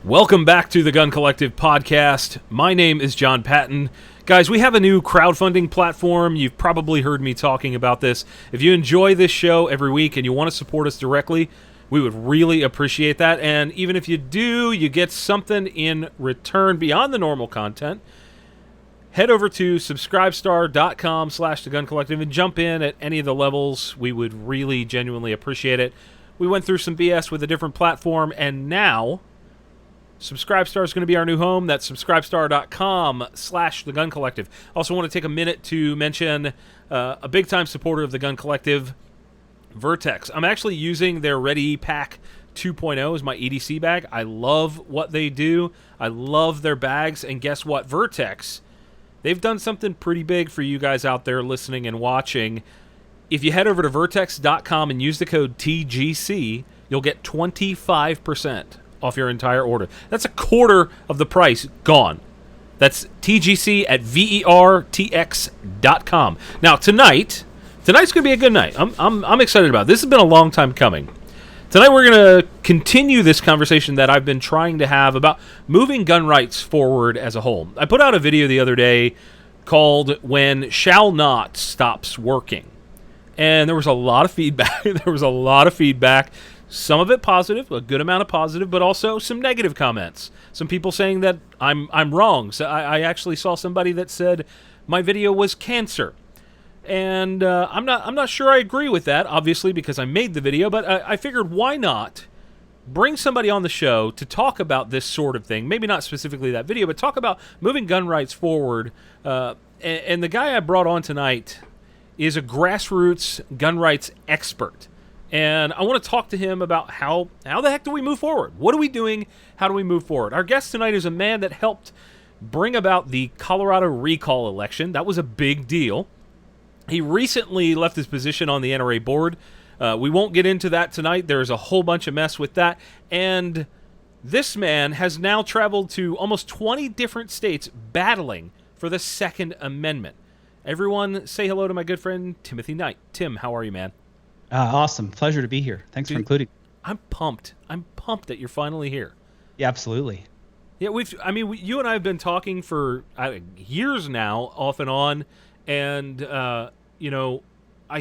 Welcome back to the Gun Collective podcast. My name is Jon Patton. Guys, we have a new crowdfunding platform. You've probably heard me talking about this. If you enjoy this show every week and you want to support us directly, we would really appreciate that. And even if you do, you get something in return beyond the normal content. Head over to subscribestar.com/theguncollective and jump in at any of the levels. We would really genuinely appreciate it. We went through some BS with a different platform, and now Subscribestar is going to be our new home. That's subscribestar.com/theguncollective. Also want to take a minute to mention a big-time supporter of the Gun Collective, Vertex. I'm actually using their Ready Pack 2.0 as my EDC bag. I love what they do. I love their bags. And guess what? Vertex, they've done something pretty big for you guys out there listening and watching. If you head over to vertex.com and use the code TGC, you'll get 25% off your entire order. That's a quarter of the price gone. That's TGC at vertx.com. Now tonight's going to be a good night. I'm excited about it. This has been a long time coming. Tonight we're going to continue this conversation that I've been trying to have about moving gun rights forward as a whole. I put out a video the other day called "When Shall Not Stops Working," and there was a lot of feedback. Some of it positive, a good amount of positive, but also some negative comments. Some people saying that I'm wrong. So I actually saw somebody that said my video was cancer, and I'm not sure I agree with that. Obviously, because I made the video, but I figured why not bring somebody on the show to talk about this sort of thing. Maybe not specifically that video, but talk about moving gun rights forward. And the guy I brought on tonight is a grassroots gun rights expert. And I want to talk to him about how the heck do we move forward? What are we doing? How do we move forward? Our guest tonight is a man that helped bring about the Colorado recall election. That was a big deal. He recently left his position on the NRA board. We won't get into that tonight. There's a whole bunch of mess with that. And this man has now traveled to almost 20 different states battling for the Second Amendment. Everyone say hello to my good friend Timothy Knight. Tim, how are you, man? Awesome. Pleasure to be here. Thanks for including me. I'm pumped that you're finally here. Yeah, absolutely. Yeah, you and I have been talking for years now, off and on, and I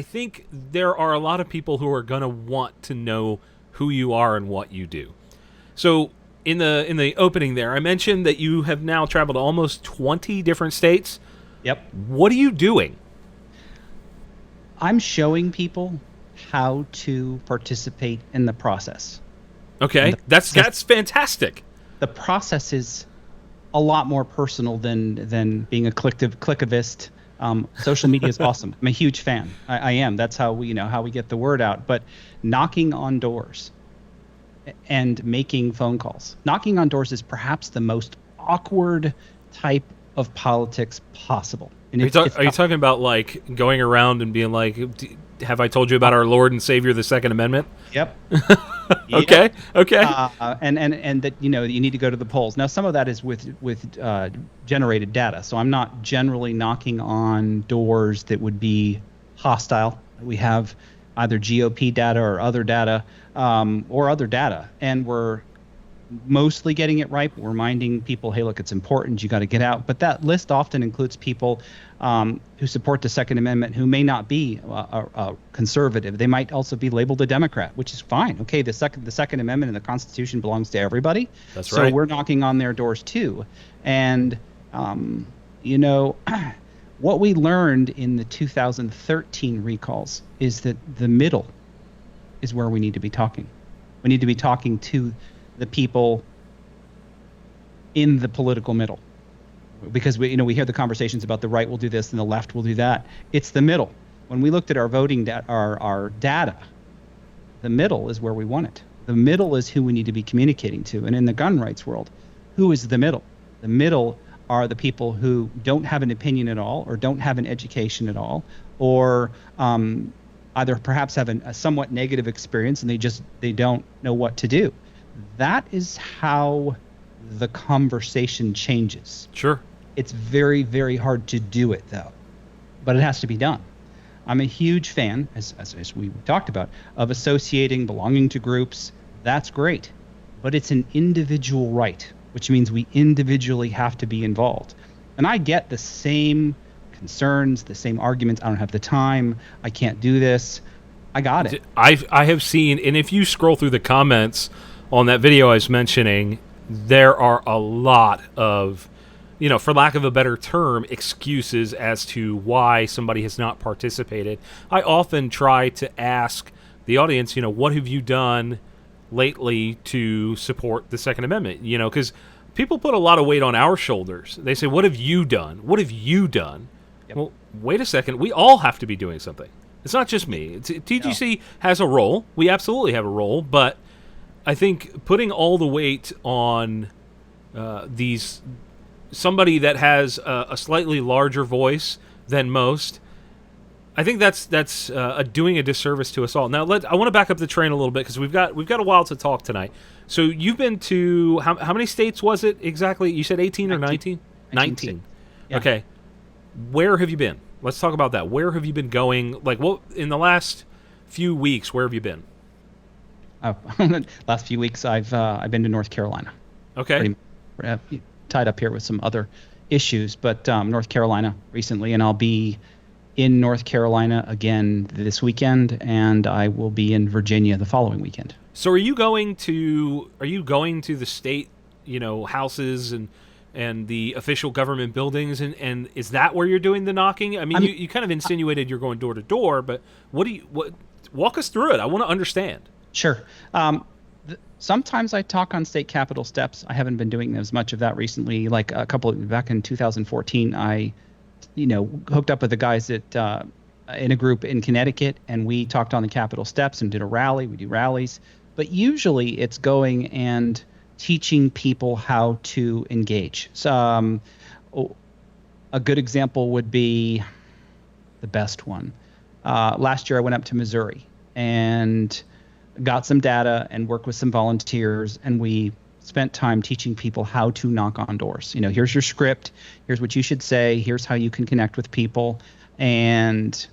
think there are a lot of people who are going to want to know who you are and what you do. So in the opening there, I mentioned that you have now traveled to almost 20 different states. Yep. What are you doing? I'm showing people how to participate in the process. Okay, that's fantastic. The process is a lot more personal than being a clickivist. Social media is awesome. I'm a huge fan. I am. That's how we get the word out. But knocking on doors and making phone calls. Knocking on doors is perhaps the most awkward type of politics possible. And are you talking about like going around and being like, have I told you about our Lord and Savior, the Second Amendment? Yep. Okay. And that you need to go to the polls. Now, some of that is with generated data. So I'm not generally knocking on doors that would be hostile. We have either GOP data or other data, and we're mostly getting it right. We're reminding people, hey, look, it's important. You got to get out. But that list often includes people who support the Second Amendment who may not be a conservative. They might also be labeled a Democrat, which is fine. Okay, the Second Amendment and the Constitution belongs to everybody. That's right. So we're knocking on their doors too. And what we learned in the 2013 recalls is that the middle is where we need to be talking. We need to be talking to the people in the political middle, because we hear the conversations about the right will do this and the left will do that. It's the middle. When we looked at our voting our data, the middle is where we want it. The middle is who we need to be communicating to. And in the gun rights world, who is the middle? The middle are the people who don't have an opinion at all, or don't have an education at all, or either perhaps have a somewhat negative experience and they don't know what to do. That is how the conversation changes. Sure. It's very, very hard to do it, though, but it has to be done. I'm a huge fan, as we talked about, of associating, belonging to groups. That's great. but it's an individual right, which means we individually have to be involved. And I get the same concerns, the same arguments. I don't have the time. I can't do this. I got it. I have seen, and if you scroll through the comments on that video I was mentioning, there are a lot of, for lack of a better term, excuses as to why somebody has not participated. I often try to ask the audience, what have you done lately to support the Second Amendment? Because people put a lot of weight on our shoulders. They say, what have you done? What have you done? Yep. Well, wait a second. We all have to be doing something. It's not just me. TGC has a role. We absolutely have a role, but I think putting all the weight on somebody that has a slightly larger voice than most, I think that's doing a disservice to us all. Now, I want to back up the train a little bit because we've got a while to talk tonight. So you've been to how many states was it exactly? You said 18 or 19? 19. Yeah. Okay. Where have you been? Let's talk about that. Where have you been going? Like, what in the last few weeks? Where have you been? Last few weeks, I've been to North Carolina. Okay. Tied up here with some other issues, but North Carolina recently, and I'll be in North Carolina again this weekend, and I will be in Virginia the following weekend. So, are you going to the state, houses and the official government buildings, and is that where you're doing the knocking? I mean, you kind of insinuated you're going door to door, but walk us through it. I want to understand. Sure. Sometimes I talk on state capitol steps. I haven't been doing as much of that recently. Like back in 2014, I, hooked up with the guys in a group in Connecticut, and we talked on the Capitol steps and did a rally. We do rallies, but usually it's going and teaching people how to engage. So, a good example would be the best one. Last year, I went up to Missouri and got some data and worked with some volunteers, and we spent time teaching people how to knock on doors. Here's your script, here's what you should say, here's how you can connect with people. And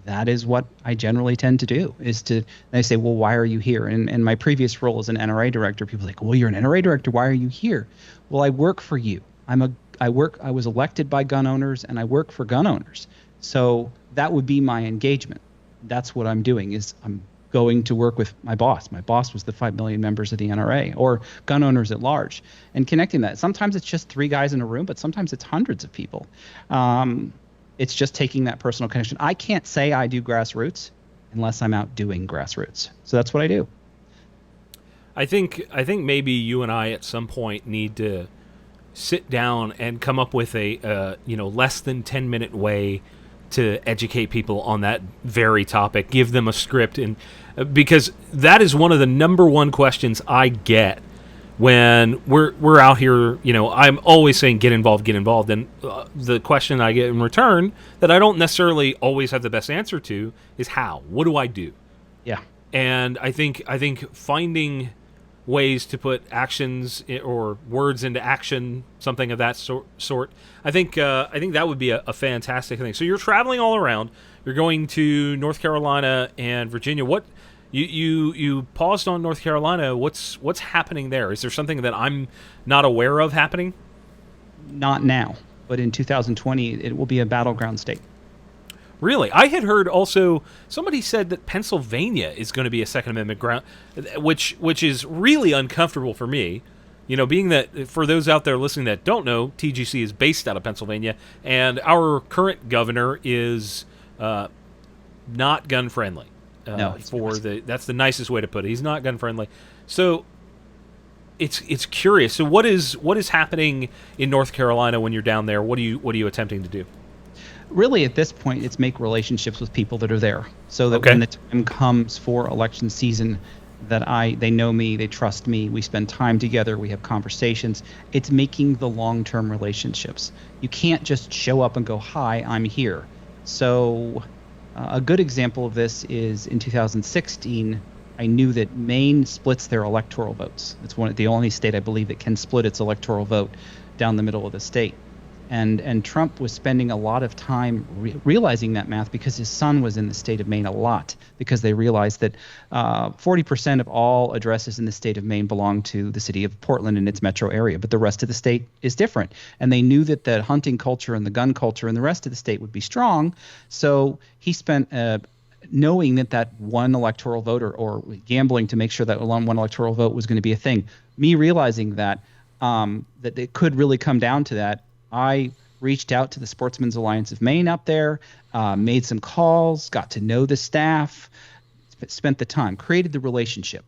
that is what I generally tend to do, they say, well, why are you here? And my previous role as an NRA director, people are like, well, you're an NRA director, why are you here? Well, I work for you. I was elected by gun owners, and I work for gun owners. So that would be my engagement. That's what I'm doing, is I'm going to work with my boss. My boss was the 5 million members of the NRA, or gun owners at large, and connecting that. Sometimes it's just 3 guys in a room, but sometimes it's hundreds of people. It's just taking that personal connection. I can't say I do grassroots unless I'm out doing grassroots. So that's what I do. I think maybe you and I at some point need to sit down and come up with a less than 10-minute way to educate people on that very topic. Give them a script, and because that is one of the number one questions I get when we're out here. I'm always saying get involved, and the question I get in return that I don't necessarily always have the best answer to is how. What do I do? Yeah. And I think finding ways to put actions or words into action, something of that sort. I think that would be a fantastic thing. So you're traveling all around. You're going to North Carolina and Virginia. What you paused on North Carolina? What's happening there? Is there something that I'm not aware of happening? Not now, but in 2020 it will be a battleground state. Really? I had heard also somebody said that Pennsylvania is going to be a Second Amendment ground, which is really uncomfortable for me. Being that for those out there listening that don't know, TGC is based out of Pennsylvania, and our current governor is not gun friendly. No, that's the nicest way to put it. He's not gun friendly. So it's curious. So what is happening in North Carolina when you're down there? What are you attempting to do? Really, at this point, it's make relationships with people that are there, so that when the time comes for election season, that they know me, they trust me, we spend time together, we have conversations. It's making the long-term relationships. You can't just show up and go, hi, I'm here. So a good example of this is in 2016, I knew that Maine splits their electoral votes. It's the only state, I believe, that can split its electoral vote down the middle of the state. And Trump was spending a lot of time realizing that math because his son was in the state of Maine a lot, because they realized that 40% of all addresses in the state of Maine belong to the city of Portland and its metro area, but the rest of the state is different. And they knew that the hunting culture and the gun culture in the rest of the state would be strong. So he spent knowing that one electoral vote or gambling to make sure that one electoral vote was going to be a thing. Me realizing that it could really come down to that, I reached out to the Sportsmen's Alliance of Maine up there, made some calls, got to know the staff, spent the time, created the relationship.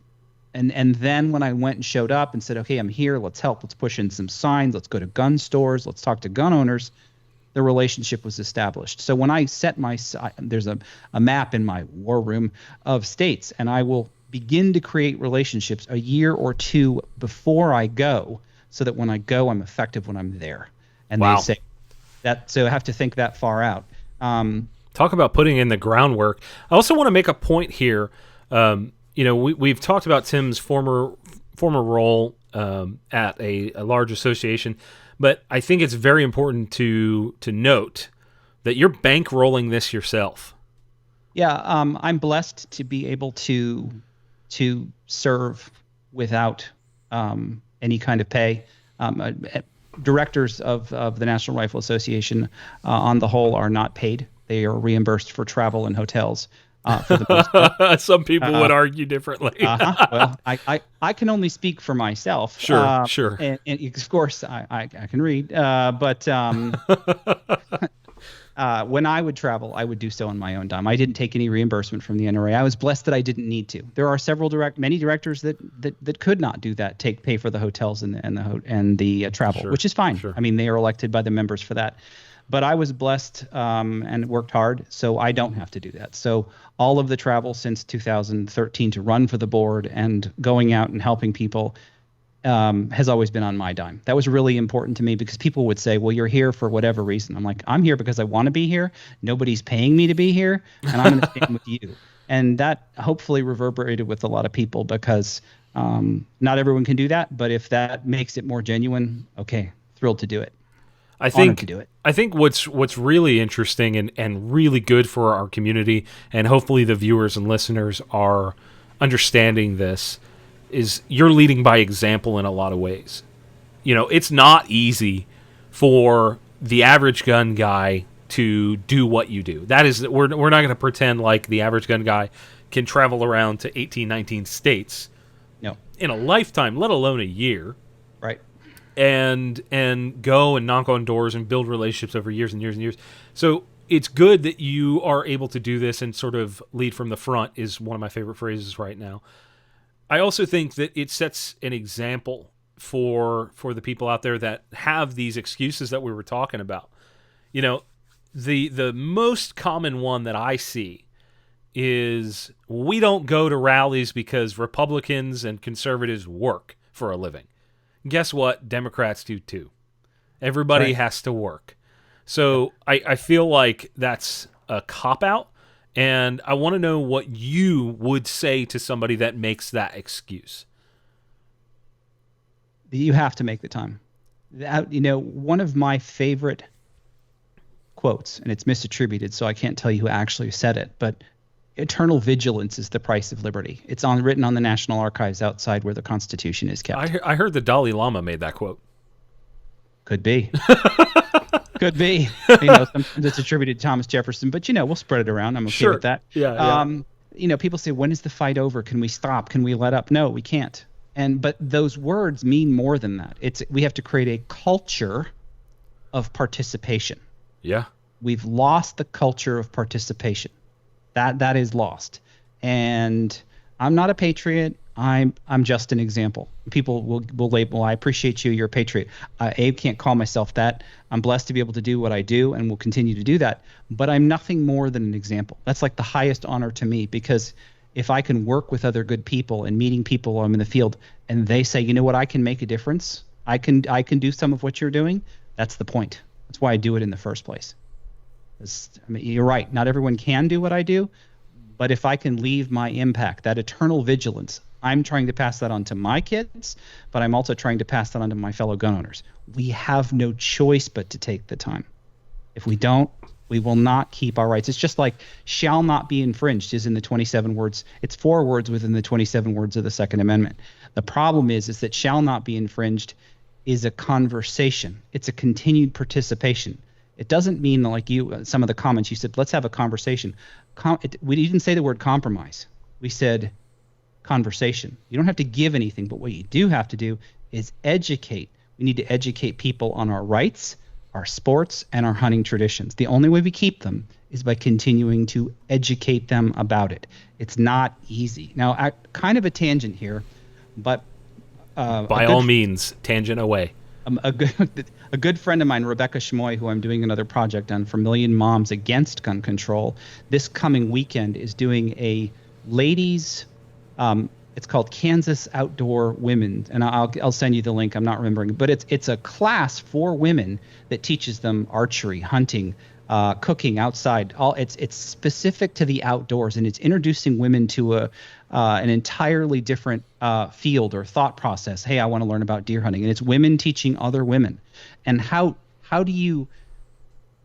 And then when I went and showed up and said, okay, I'm here, let's help, let's push in some signs, let's go to gun stores, let's talk to gun owners, the relationship was established. So when I set there's a map in my war room of states, and I will begin to create relationships a year or two before I go, so that when I go, I'm effective when I'm there. And wow. They say that, so I have to think that far out. Talk about putting in the groundwork. I also want to make a point here. We've talked about Tim's former role at a large association, but I think it's very important to note that you're bankrolling this yourself. Yeah, I'm blessed to be able to serve without any kind of pay. Directors of the National Rifle Association, on the whole, are not paid. They are reimbursed for travel and hotels. For the most part. Some people would argue differently. Well, I can only speak for myself. Sure. And of course, I can read. But when I would travel, I would do so on my own dime. I didn't take any reimbursement from the NRA. I was blessed that I didn't need to. There are many directors that could not do that, pay for the hotels and the travel, sure, which is fine. Sure. I mean, they are elected by the members for that. But I was blessed and worked hard, so I don't have to do that. So all of the travel since 2013 to run for the board and going out and helping people has always been on my dime. That was really important to me, because people would say, well, you're here for whatever reason. I'm like, I'm here because I want to be here. Nobody's paying me to be here, and I'm going to stand with you. And that hopefully reverberated with a lot of people, because not everyone can do that. But if that makes it more genuine, okay, thrilled to do it. I think what's really interesting and really good for our community, and hopefully the viewers and listeners are understanding this, is you're leading by example in a lot of ways. It's not easy for the average gun guy to do what you do. That is, we're not going to pretend like the average gun guy can travel around to 18, 19 states in a lifetime, let alone a year. Right. And go and knock on doors and build relationships over years and years and years. So it's good that you are able to do this and sort of lead from the front, is one of my favorite phrases right now. I also think that it sets an example for the people out there that have these excuses that we were talking about. The most common one that I see is, we don't go to rallies because Republicans and conservatives work for a living. Guess what? Democrats do too. Everybody has to work. So I feel like that's a cop-out, and I want to know what you would say to somebody that makes that excuse. You have to make the time. One of my favorite quotes, and it's misattributed, so I can't tell you who actually said it, but eternal vigilance is the price of liberty. It's written on the National Archives outside where the Constitution is kept. I heard the Dalai Lama made that quote. Could be. Could be. Sometimes it's attributed to Thomas Jefferson, but we'll spread it around. I'm okay with that. Yeah. People say, when is the fight over? Can we stop? Can we let up? No, we can't. But those words mean more than that. We have to create a culture of participation. Yeah. We've lost the culture of participation. That is lost. And I'm not a patriot. I'm just an example. People will label, I appreciate you, you're a patriot. Abe can't call myself that. I'm blessed to be able to do what I do and will continue to do that. But I'm nothing more than an example. That's like the highest honor to me, because if I can work with other good people and meeting people I'm in the field, and they say, you know what, I can make a difference. I can do some of what you're doing. That's the point. That's why I do it in the first place. You're right. Not everyone can do what I do, but if I can leave my impact, that eternal vigilance, I'm trying to pass that on to my kids, but I'm also trying to pass that on to my fellow gun owners. We have no choice but to take the time. If we don't, we will not keep our rights. It's just like shall not be infringed is in the 27 words. It's 4 words within the 27 words of the Second Amendment. The problem is that shall not be infringed is a conversation. It's a continued participation. It doesn't mean like some of the comments you said, let's have a conversation. We didn't say the word compromise. We said conversation. You don't have to give anything, but what you do have to do is educate. We need to educate people on our rights, our sports, and our hunting traditions. The only way we keep them is by continuing to educate them about it. It's not easy. Now, kind of a tangent here, but by all means, tangent away. A good friend of mine, Rebecca Schmoy, who I'm doing another project on for Million Moms Against Gun Control, this coming weekend is doing a ladies, it's called Kansas Outdoor Women, and I'll send you the link. I'm not remembering, but it's a class for women that teaches them archery, hunting, cooking outside. It's specific to the outdoors, and it's introducing women to an entirely different field or thought process. Hey, I want to learn about deer hunting, and it's women teaching other women. And how do you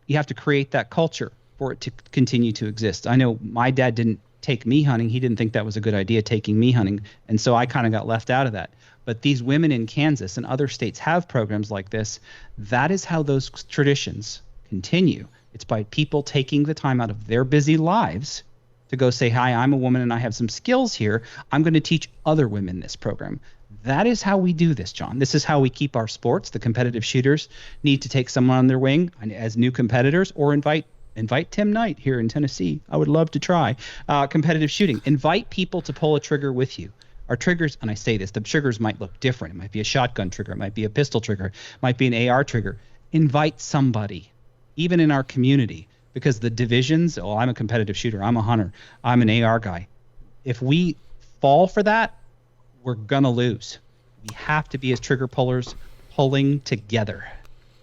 have to create that culture for it to continue to exist? I know my dad didn't take me hunting. He didn't think that was a good idea, taking me hunting, and so I kind of got left out of that. But these women in Kansas and other states have programs like this. That is how those traditions continue. It's by people taking the time out of their busy lives to go say, hi, I'm a woman and I have some skills here. I'm going to teach other women this program. That is how we do this, John. This is how we keep our sports. The competitive shooters need to take someone on their wing as new competitors, or invite Tim Knight here in Tennessee. I would love to try competitive shooting. Invite people to pull a trigger with you. Our triggers, and I say this, the triggers might look different. It might be a shotgun trigger. It might be a pistol trigger. It might be an AR trigger. Invite somebody, even in our community, because the divisions, I'm a competitive shooter, I'm a hunter, I'm an AR guy. If we fall for that, we're going to lose. We have to be, as trigger pullers, pulling together.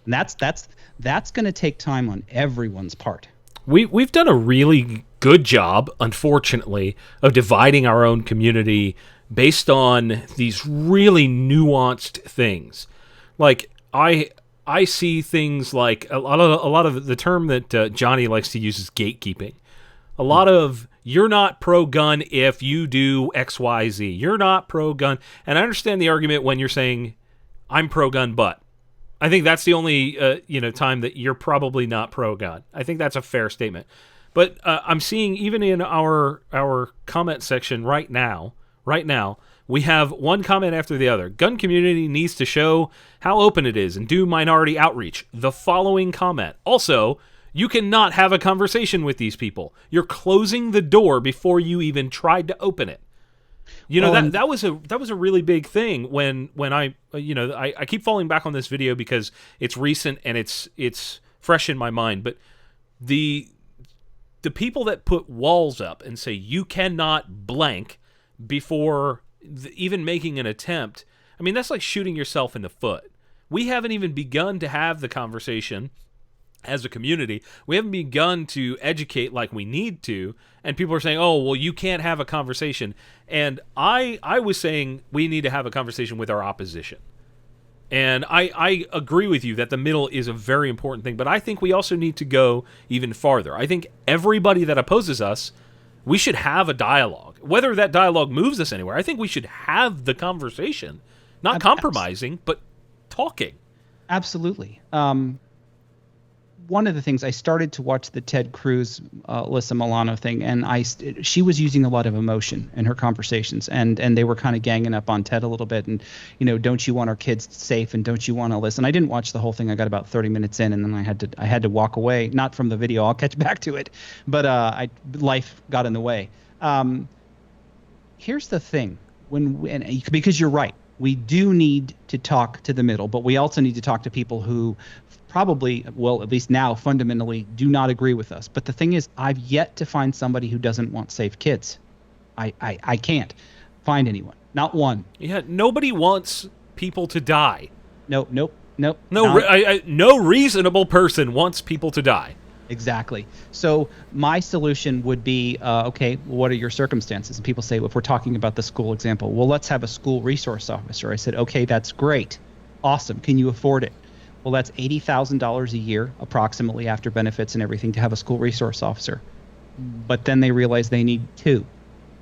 And that's going to take time on everyone's part. We've done a really good job, unfortunately, of dividing our own community based on these really nuanced things. Like I see things like a lot of the term that Johnny likes to use is gatekeeping. A lot of, you're not pro-gun if you do X, Y, Z. You're not pro-gun. And I understand the argument when you're saying, I'm pro-gun, but. I think that's the only time that you're probably not pro-gun. I think that's a fair statement. But I'm seeing even in our comment section right now, we have one comment after the other. Gun community needs to show how open it is and do minority outreach. The following comment. Also, you cannot have a conversation with these people. You're closing the door before you even tried to open it. You know, that was a really big thing when I keep falling back on this video because it's recent and it's fresh in my mind. But the people that put walls up and say you cannot blank before even making an attempt, I mean, that's like shooting yourself in the foot. We haven't even begun to have the conversation as a community. We haven't begun to educate like we need to, and people are saying, oh, well, you can't have a conversation. And I was saying we need to have a conversation with our opposition. And I agree with you that the middle is a very important thing, but I think we also need to go even farther. I think everybody that opposes us, we should have a dialogue. Whether that dialogue moves us anywhere, I think we should have the conversation. Not compromising, but talking. Absolutely. One of the things, I started to watch the Ted Cruz, Alyssa Milano thing, and she was using a lot of emotion in her conversations, and they were kind of ganging up on Ted a little bit, and don't you want our kids safe, and don't you want to listen? I didn't watch the whole thing. I got about 30 minutes in, and then I had to walk away, not from the video. I'll catch back to it, but life got in the way. Here's the thing, because you're right, we do need to talk to the middle, but we also need to talk to people who probably, well, at least now, fundamentally do not agree with us. But the thing is, I've yet to find somebody who doesn't want safe kids. I can't find anyone. Not one. Yeah, nobody wants people to die. Nope. No reasonable person wants people to die. Exactly. So my solution would be, okay, what are your circumstances? And people say, well, if we're talking about the school example, well, let's have a school resource officer. I said, okay, that's great. Awesome. Can you afford it? Well, that's $80,000 a year, approximately, after benefits and everything, to have a school resource officer. But then they realize they need two.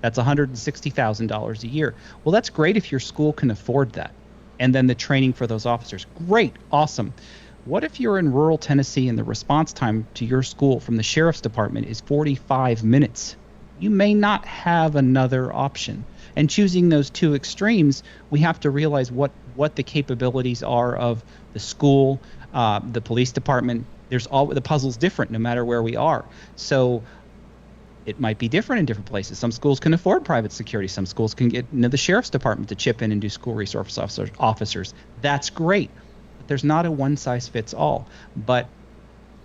That's $160,000 a year. Well, that's great if your school can afford that. And then the training for those officers. Great. Awesome. What if you're in rural Tennessee and the response time to your school from the sheriff's department is 45 minutes? You may not have another option. And choosing those two extremes, we have to realize what the capabilities are of the school, the police department. The puzzle's different no matter where we are. So it might be different in different places. Some schools can afford private security. Some schools can get the sheriff's department to chip in and do school resource officers. That's great. There's not a one size fits all. But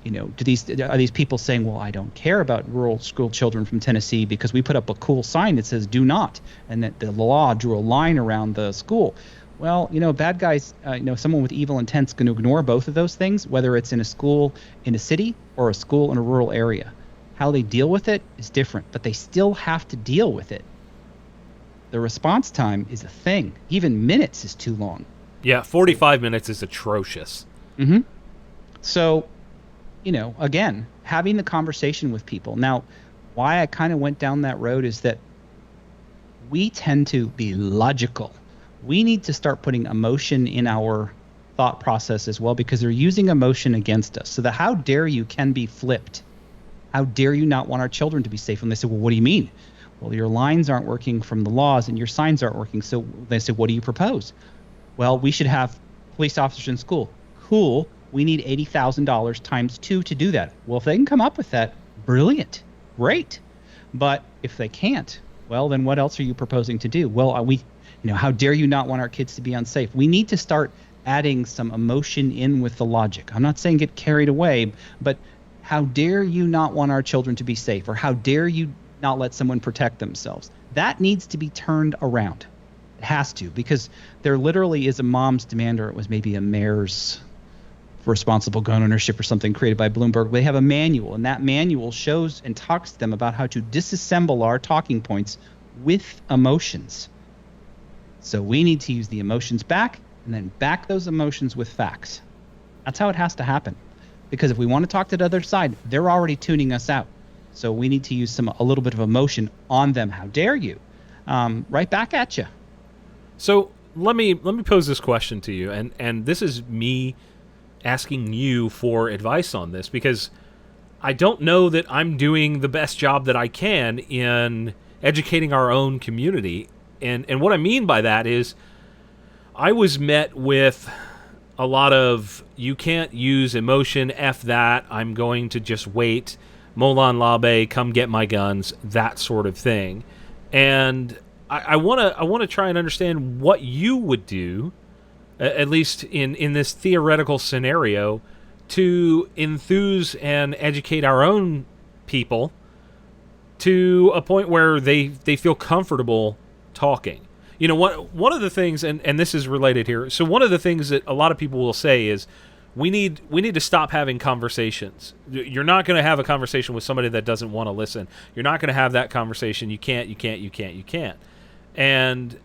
are these people saying, well, I don't care about rural school children from Tennessee because we put up a cool sign that says do not, and that the law drew a line around the school? Well, bad guys, someone with evil intent's going to ignore both of those things, whether it's in a school in a city or a school in a rural area. How they deal with it is different, but they still have to deal with it. The response time is a thing. Even minutes is too long. Yeah, 45 minutes is atrocious. Mm-hmm. So, again, having the conversation with people. Now, why I kind of went down that road is that we tend to be logical. We need to start putting emotion in our thought process as well, because they're using emotion against us. So the how dare you can be flipped. How dare you not want our children to be safe? And they say, well, what do you mean? Well, your lines aren't working from the laws and your signs aren't working. So they say, what do you propose? Well, we should have police officers in school. Cool. We need $80,000 times 2 to do that. Well, if they can come up with that, brilliant. Great. But if they can't, well, then what else are you proposing to do? Well, how dare you not want our kids to be unsafe? We need to start adding some emotion in with the logic. I'm not saying get carried away, but how dare you not want our children to be safe? Or how dare you not let someone protect themselves? That needs to be turned around. It has to, because there literally is a mom's demand, or it was maybe a mayor's for responsible gun ownership or something created by Bloomberg. They have a manual, and that manual shows and talks to them about how to disassemble our talking points with emotions. So we need to use the emotions back and then back those emotions with facts. That's how it has to happen. Because if we want to talk to the other side, they're already tuning us out. So we need to use a little bit of emotion on them. How dare you? Right back at you. So let me pose this question to you, and this is me asking you for advice on this, because I don't know that I'm doing the best job that I can in educating our own community. And what I mean by that is I was met with a lot of, you can't use emotion, F that, I'm going to just wait, Molan Labe, come get my guns, that sort of thing. And I want to try and understand what you would do, at least in this theoretical scenario, to enthuse and educate our own people to a point where they feel comfortable talking. One of the things, and this is related here, so one of the things that a lot of people will say is, we need to stop having conversations. You're not going to have a conversation with somebody that doesn't want to listen. You're not going to have that conversation. You can't. And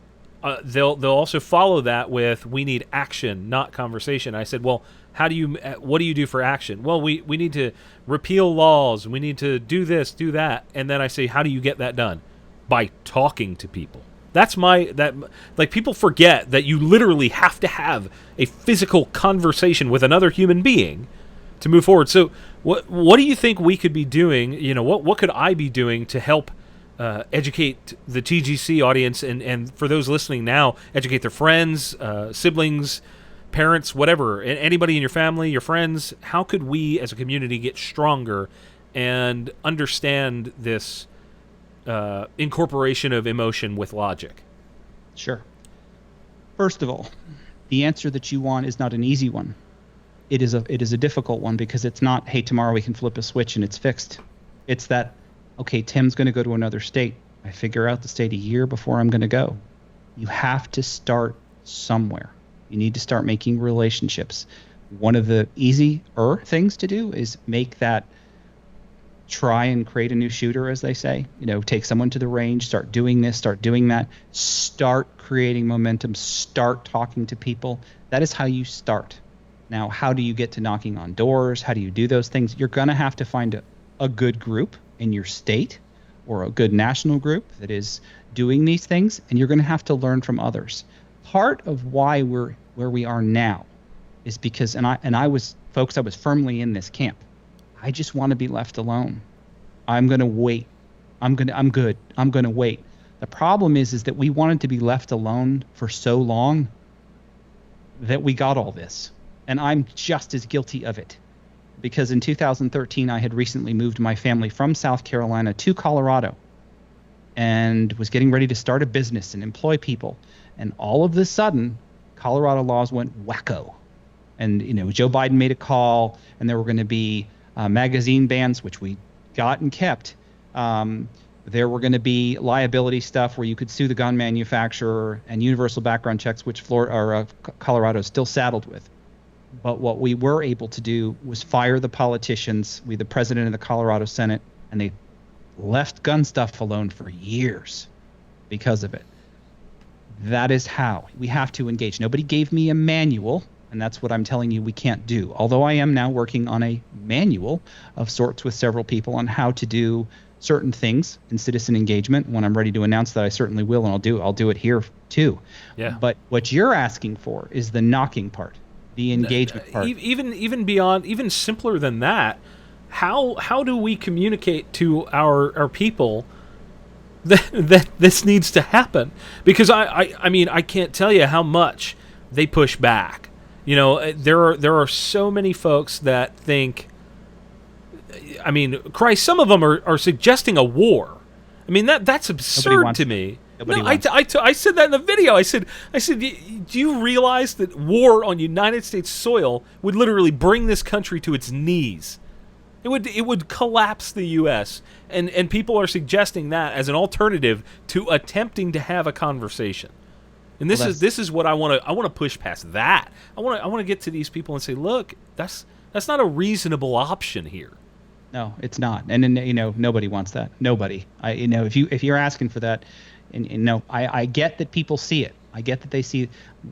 they'll also follow that with, we need action, not conversation. I said, well, what do you do for action? Well, we need to repeal laws. We need to do this, do that. And then I say, how do you get that done? By talking to people. People forget that you literally have to have a physical conversation with another human being to move forward. So what do you think we could be doing? What could I be doing to help educate the TGC audience, and for those listening now, educate their friends, siblings, parents, whatever, anybody in your family, your friends? How could we as a community get stronger and understand this incorporation of emotion with logic? Sure. First of all, the answer that you want is not an easy one. It is a difficult one, because it's not, hey, tomorrow we can flip a switch and it's fixed. It's that, okay, Tim's going to go to another state. I figure out the state a year before I'm going to go. You have to start somewhere. You need to start making relationships. One of the easier things to do is make that try and create a new shooter, as they say. Take someone to the range, start doing this, start doing that, start creating momentum, start talking to people. That is how you start. Now, how do you get to knocking on doors? How do you do those things? You're going to have to find a good group in your state or a good national group that is doing these things, and you're going to have to learn from others. Part of why we're where we are now is because, and I was firmly in this camp. I just want to be left alone. I'm going to wait. I'm good. I'm going to wait. The problem is that we wanted to be left alone for so long that we got all this. And I'm just as guilty of it. Because in 2013, I had recently moved my family from South Carolina to Colorado and was getting ready to start a business and employ people. And all of a sudden, Colorado laws went wacko. And, Joe Biden made a call, and there were going to be magazine bans, which we got and kept. There were going to be liability stuff where you could sue the gun manufacturer, and universal background checks, which Colorado is still saddled with. But what we were able to do was fire the politicians, the president of the Colorado Senate, and they left gun stuff alone for years because of it. That is how we have to engage. Nobody gave me a manual, and that's what I'm telling you we can't do. Although I am now working on a manual of sorts with several people on how to do certain things in citizen engagement. When I'm ready to announce that, I certainly will, and I'll do it here too. Yeah. But what you're asking for is the knocking part. The engagement part. Even beyond, even simpler than that, how do we communicate to our people that this needs to happen? Because I mean, I can't tell you how much they push back. There are so many folks that think, I mean, Christ, some of them are suggesting a war. I mean, that's absurd to me. No, I said that in the video. I said, do you realize that war on United States soil would literally bring this country to its knees? It would collapse the U.S. and people are suggesting that as an alternative to attempting to have a conversation. And this is what I want to push past that. I want to get to these people and say, look, that's not a reasonable option here. No, it's not. And nobody wants that. Nobody. If you're asking for that. And no, I get that people see it. I get that they see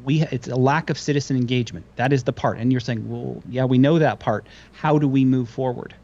it's a lack of citizen engagement. That is the part. And you're saying, well, yeah, we know that part. How do we move forward?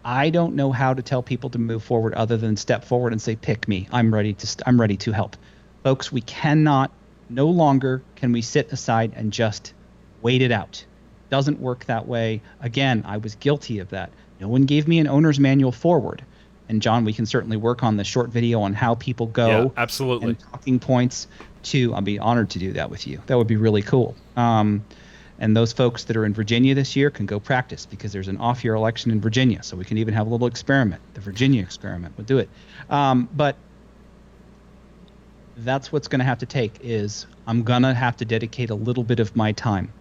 I don't know how to tell people to move forward other than step forward and say, pick me. I'm ready to help. Folks, we cannot, no longer can we sit aside and just wait it out. Doesn't work that way. Again, I was guilty of that. No one gave me an owner's manual forward. And John, we can certainly work on the short video on how people go. Yeah, absolutely. And talking points I'll be honored to do that with you. That would be really cool. And those folks that are in Virginia this year can go practice because there's an off-year election in Virginia. So we can even have a little experiment. The Virginia experiment. We'll do it. But that's what's going to have to take is I'm going to have to dedicate a little bit of my time,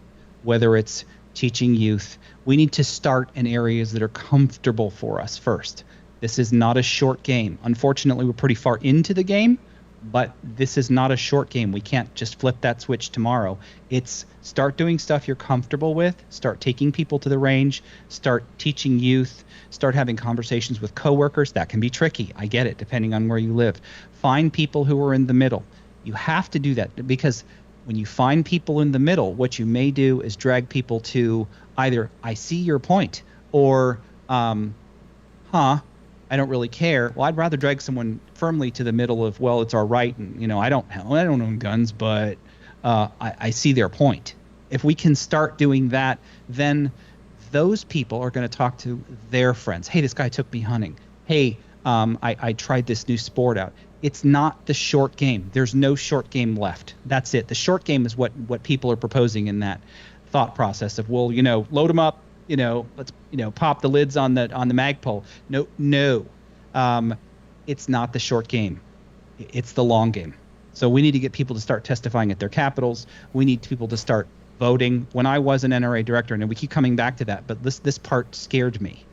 whether it's teaching youth. We need to start in areas that are comfortable for us first. This is not a short game. Unfortunately, we're pretty far into the game, but this is not a short game. We can't just flip that switch tomorrow. It's start doing stuff you're comfortable with, start taking people to the range, start teaching youth, start having conversations with coworkers. That can be tricky. I get it, depending on where you live. Find people who are in the middle. You have to do that because when you find people in the middle, what you may do is drag people to either I see your point or I don't really care. Well, I'd rather drag someone firmly to the middle of, well, it's our right, and I don't own guns, but I see their point. If we can start doing that, then those people are going to talk to their friends. Hey, this guy took me hunting. Hey, I tried this new sport out. It's not the short game. There's no short game left. That's it. The short game is what people are proposing in that thought process of, well, load them up. Let's pop the lids on the Magpul. No, it's not the short game. It's the long game. So we need to get people to start testifying at their capitals. We need people to start voting. When I was an NRA director, and we keep coming back to that, but this part scared me.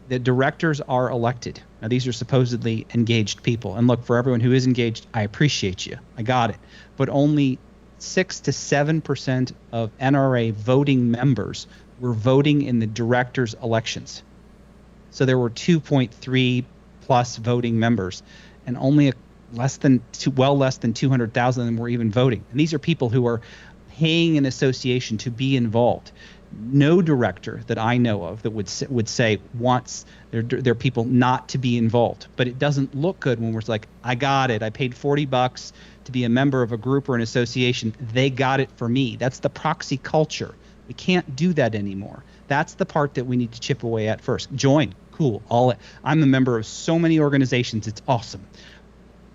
The directors are elected. Now these are supposedly engaged people. And look, for everyone who is engaged, I appreciate you. I got it. But only 6 to 7% of NRA voting members were voting in the directors' elections. So there were 2.3 plus voting members, and only less than 200,000 of them were even voting. And these are people who are paying an association to be involved. No director that I know of that would say wants their people not to be involved. But it doesn't look good when we're like, I got it. I paid $40 to be a member of a group or an association. They got it for me. That's the proxy culture. We can't do that anymore. That's the part that we need to chip away at first. Join. Cool. I'm a member of so many organizations. It's awesome.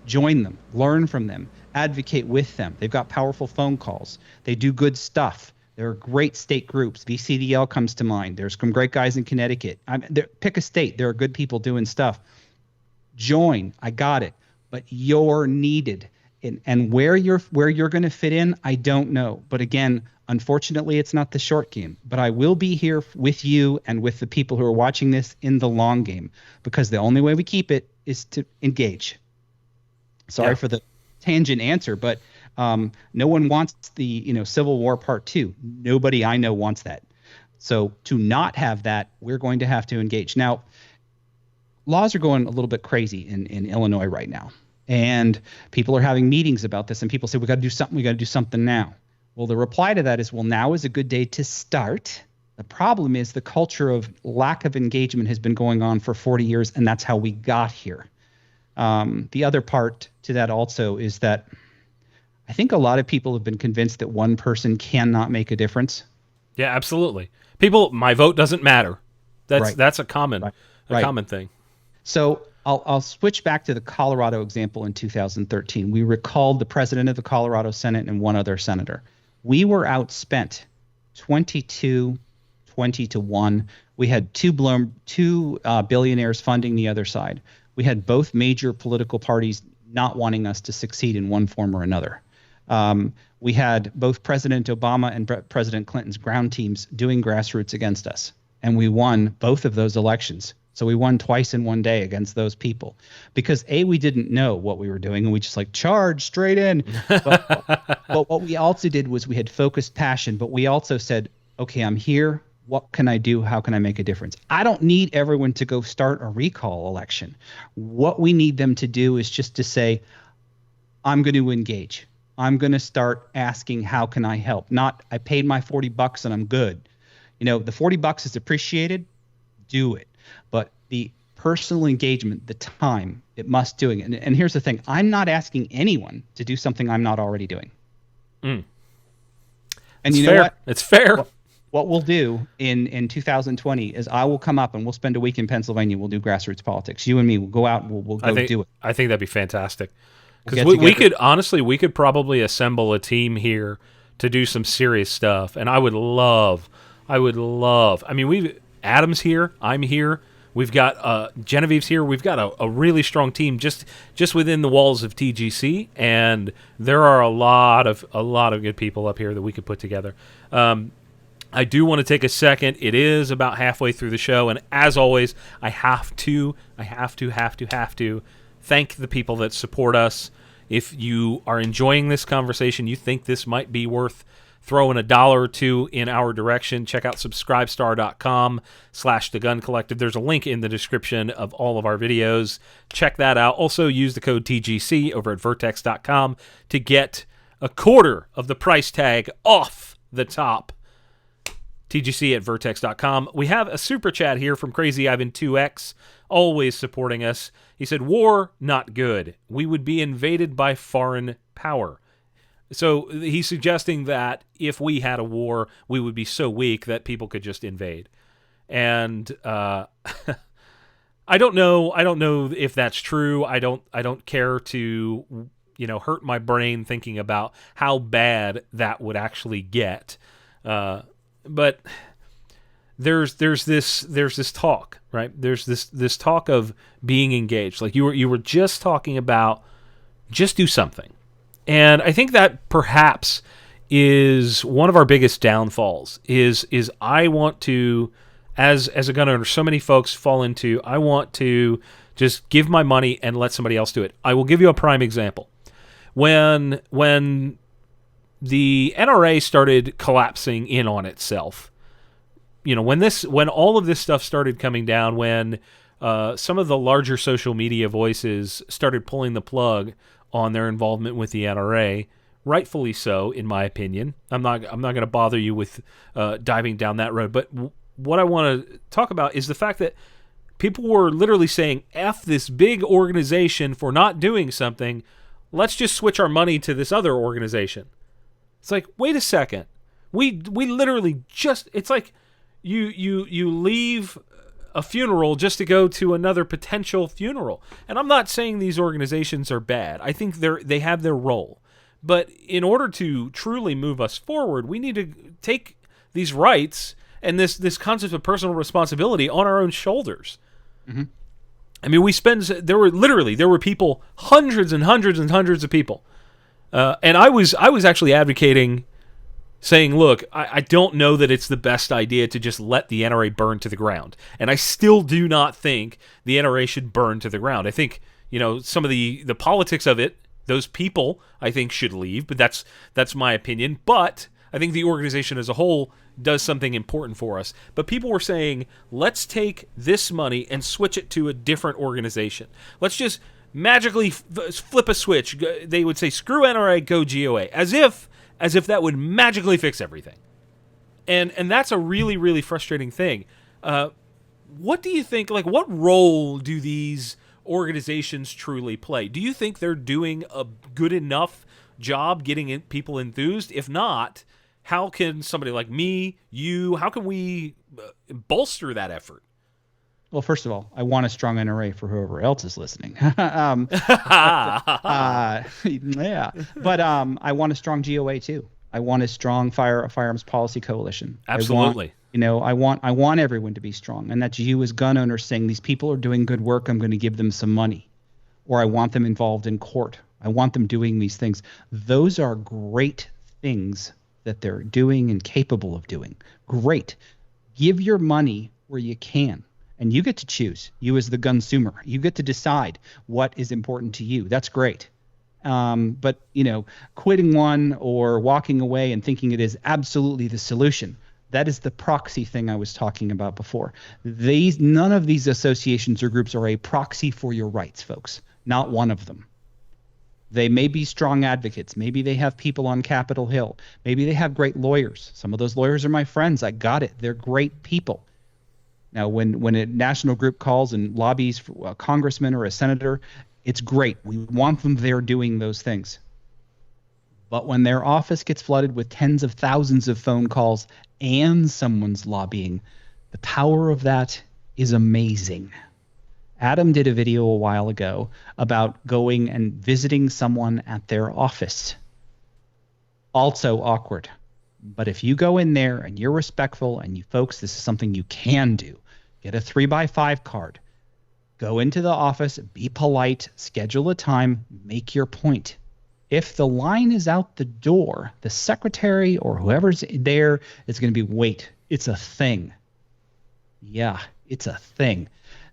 Join them. Learn from them. Advocate with them. They've got powerful phone calls. They do good stuff. There are great state groups. VCDL comes to mind. There's some great guys in Connecticut. Pick a state. There are good people doing stuff. Join. I got it. But you're needed. And where you're going to fit in, I don't know. But again, unfortunately, it's not the short game. But I will be here with you and with the people who are watching this in the long game, because the only way we keep it is to engage. Sorry for the tangent answer, but no one wants the Civil War Part 2. Nobody I know wants that. So to not have that, we're going to have to engage. Now, laws are going a little bit crazy in Illinois right now. And people are having meetings about this, and people say, we got to do something. We got to do something now. Well, the reply to that is, well, now is a good day to start. The problem is the culture of lack of engagement has been going on for 40 years, and that's how we got here. The other part to that also is that I think a lot of people have been convinced that one person cannot make a difference. Yeah, absolutely. People, my vote doesn't matter. That's a common common thing. So I'll switch back to the Colorado example in 2013. We recalled the president of the Colorado Senate and one other senator. We were outspent 20 to 1. We had two billionaires funding the other side. We had both major political parties not wanting us to succeed in one form or another. We had both President Obama and President Clinton's ground teams doing grassroots against us, and we won both of those elections. So we won twice in one day against those people because we didn't know what we were doing, and we just charge straight in. But what we also did was we had focused passion, but we also said, okay, I'm here. What can I do? How can I make a difference? I don't need everyone to go start a recall election. What we need them to do is just to say, I'm going to engage. I'm going to start asking, how can I help? Not, I paid my $40 and I'm good. The $40 is appreciated. Do it. But the personal engagement, the time, it must do it. And here's the thing. I'm not asking anyone to do something I'm not already doing. And you know what? It's fair. What we'll do in 2020 is I will come up and we'll spend a week in Pennsylvania. We'll do grassroots politics. You and me will go out and we'll go do it. I think that'd be fantastic. Because we could probably assemble a team here to do some serious stuff. And I would love, I mean, Adam's here. I'm here. We've got Genevieve's here. We've got a really strong team just within the walls of TGC, and there are a lot of good people up here that we could put together. I do want to take a second. It is about halfway through the show, and as always, I have to thank the people that support us. If you are enjoying this conversation, you think this might be worth throwing $1 or $2 in our direction, check out subscribestar.com/The Gun Collective. There's a link in the description of all of our videos. Check that out. Also, use the code TGC over at vertex.com to get a quarter of the price tag off the top. TGC at vertex.com. We have a super chat here from Crazy Ivan 2X, always supporting us. He said, war, not good. We would be invaded by foreign power. So he's suggesting that if we had a war, we would be so weak that people could just invade. And I don't know if that's true. I don't care to hurt my brain thinking about how bad that would actually get. But there's this talk, right? There's this talk of being engaged. Like you were just talking about, just do something. And I think that perhaps is one of our biggest downfalls is I want to, as a gun owner, so many folks fall into, I want to just give my money and let somebody else do it. I will give you a prime example. When the NRA started collapsing in on itself, when all of this stuff started coming down, when some of the larger social media voices started pulling the plug on their involvement with the NRA, rightfully so, in my opinion. I'm not going to bother you with diving down that road, but what I want to talk about is the fact that people were literally saying, F this big organization for not doing something. Let's just switch our money to this other organization. It's like, wait a second. We literally just, it's like you leave a funeral just to go to another potential funeral. And I'm not saying these organizations are bad. I think they have their role. But in order to truly move us forward, we need to take these rights and this concept of personal responsibility on our own shoulders. Mm-hmm. I mean, there were people, hundreds and hundreds and hundreds of people. And I was actually advocating, saying, look, I don't know that it's the best idea to just let the NRA burn to the ground. And I still do not think the NRA should burn to the ground. I think, some of the politics of it, those people, I think, should leave, but that's my opinion. But I think the organization as a whole does something important for us. But people were saying, let's take this money and switch it to a different organization. Let's just magically flip a switch. They would say, screw NRA, go GOA, as if that would magically fix everything. And that's a really, really frustrating thing. What do you think, what role do these organizations truly play? Do you think they're doing a good enough job getting people enthused? If not, how can somebody like me, how can we bolster that effort? Well, first of all, I want a strong NRA for whoever else is listening. Yeah, but I want a strong GOA too. I want a strong firearms policy coalition. Absolutely. I want everyone to be strong, and that's you as gun owners saying these people are doing good work. I'm going to give them some money, or I want them involved in court. I want them doing these things. Those are great things that they're doing and capable of doing. Great. Give your money where you can. And you get to choose. You as the consumer, you get to decide what is important to you. That's great. But quitting one or walking away and thinking it is absolutely the solution, that is the proxy thing I was talking about before. None of these associations or groups are a proxy for your rights, folks. Not one of them. They may be strong advocates. Maybe they have people on Capitol Hill. Maybe they have great lawyers. Some of those lawyers are my friends. I got it. They're great people. Now, when a national group calls and lobbies for a congressman or a senator, it's great. We want them there doing those things. But when their office gets flooded with tens of thousands of phone calls and someone's lobbying, the power of that is amazing. Adam did a video a while ago about going and visiting someone at their office. Also awkward. But if you go in there and you're respectful and you folks, this is something you can do. Get a 3x5 card. Go into the office, be polite, schedule a time, make your point. If the line is out the door, the secretary or whoever's there is going to be, wait, it's a thing. Yeah, it's a thing.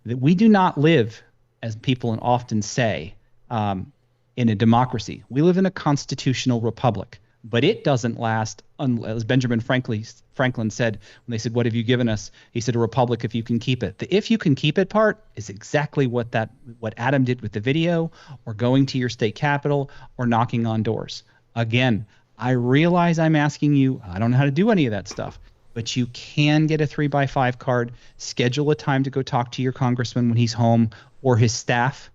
We do not live, as people often say, in a democracy. We live in a constitutional republic. But it doesn't last, as Benjamin Franklin said when they said, what have you given us? He said, a republic if you can keep it. The if you can keep it part is exactly what Adam did with the video, or going to your state capitol, or knocking on doors. Again, I realize I'm asking you, I don't know how to do any of that stuff, but you can get a 3x5 card, schedule a time to go talk to your congressman when he's home, or his staff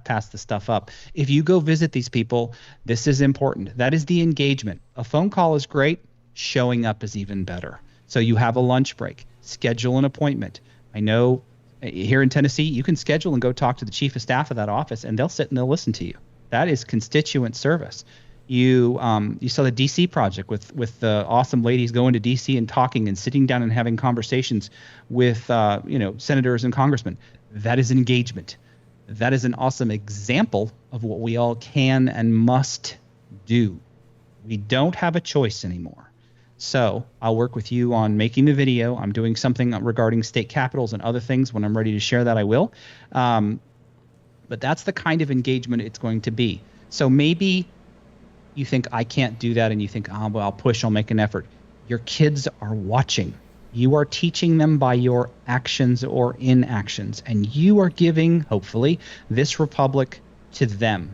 pass the stuff up. If you go visit these people, this is important. That is the engagement. A phone call is great. Showing up is even better. So you have a lunch break. Schedule an appointment. I know here in Tennessee, you can schedule and go talk to the chief of staff of that office, and they'll sit and they'll listen to you. That is constituent service. You saw the DC project with the awesome ladies going to DC and talking and sitting down and having conversations with senators and congressmen. That is engagement. That is an awesome example of what we all can and must do. We don't have a choice anymore. So I'll work with you on making the video. I'm doing something regarding state capitals and other things. When I'm ready to share that, I will. But that's the kind of engagement it's going to be. So maybe you think I can't do that, and you think, well, I'll push, I'll make an effort. Your kids are watching. You are teaching them by your actions or inactions, and you are giving, hopefully, this republic to them.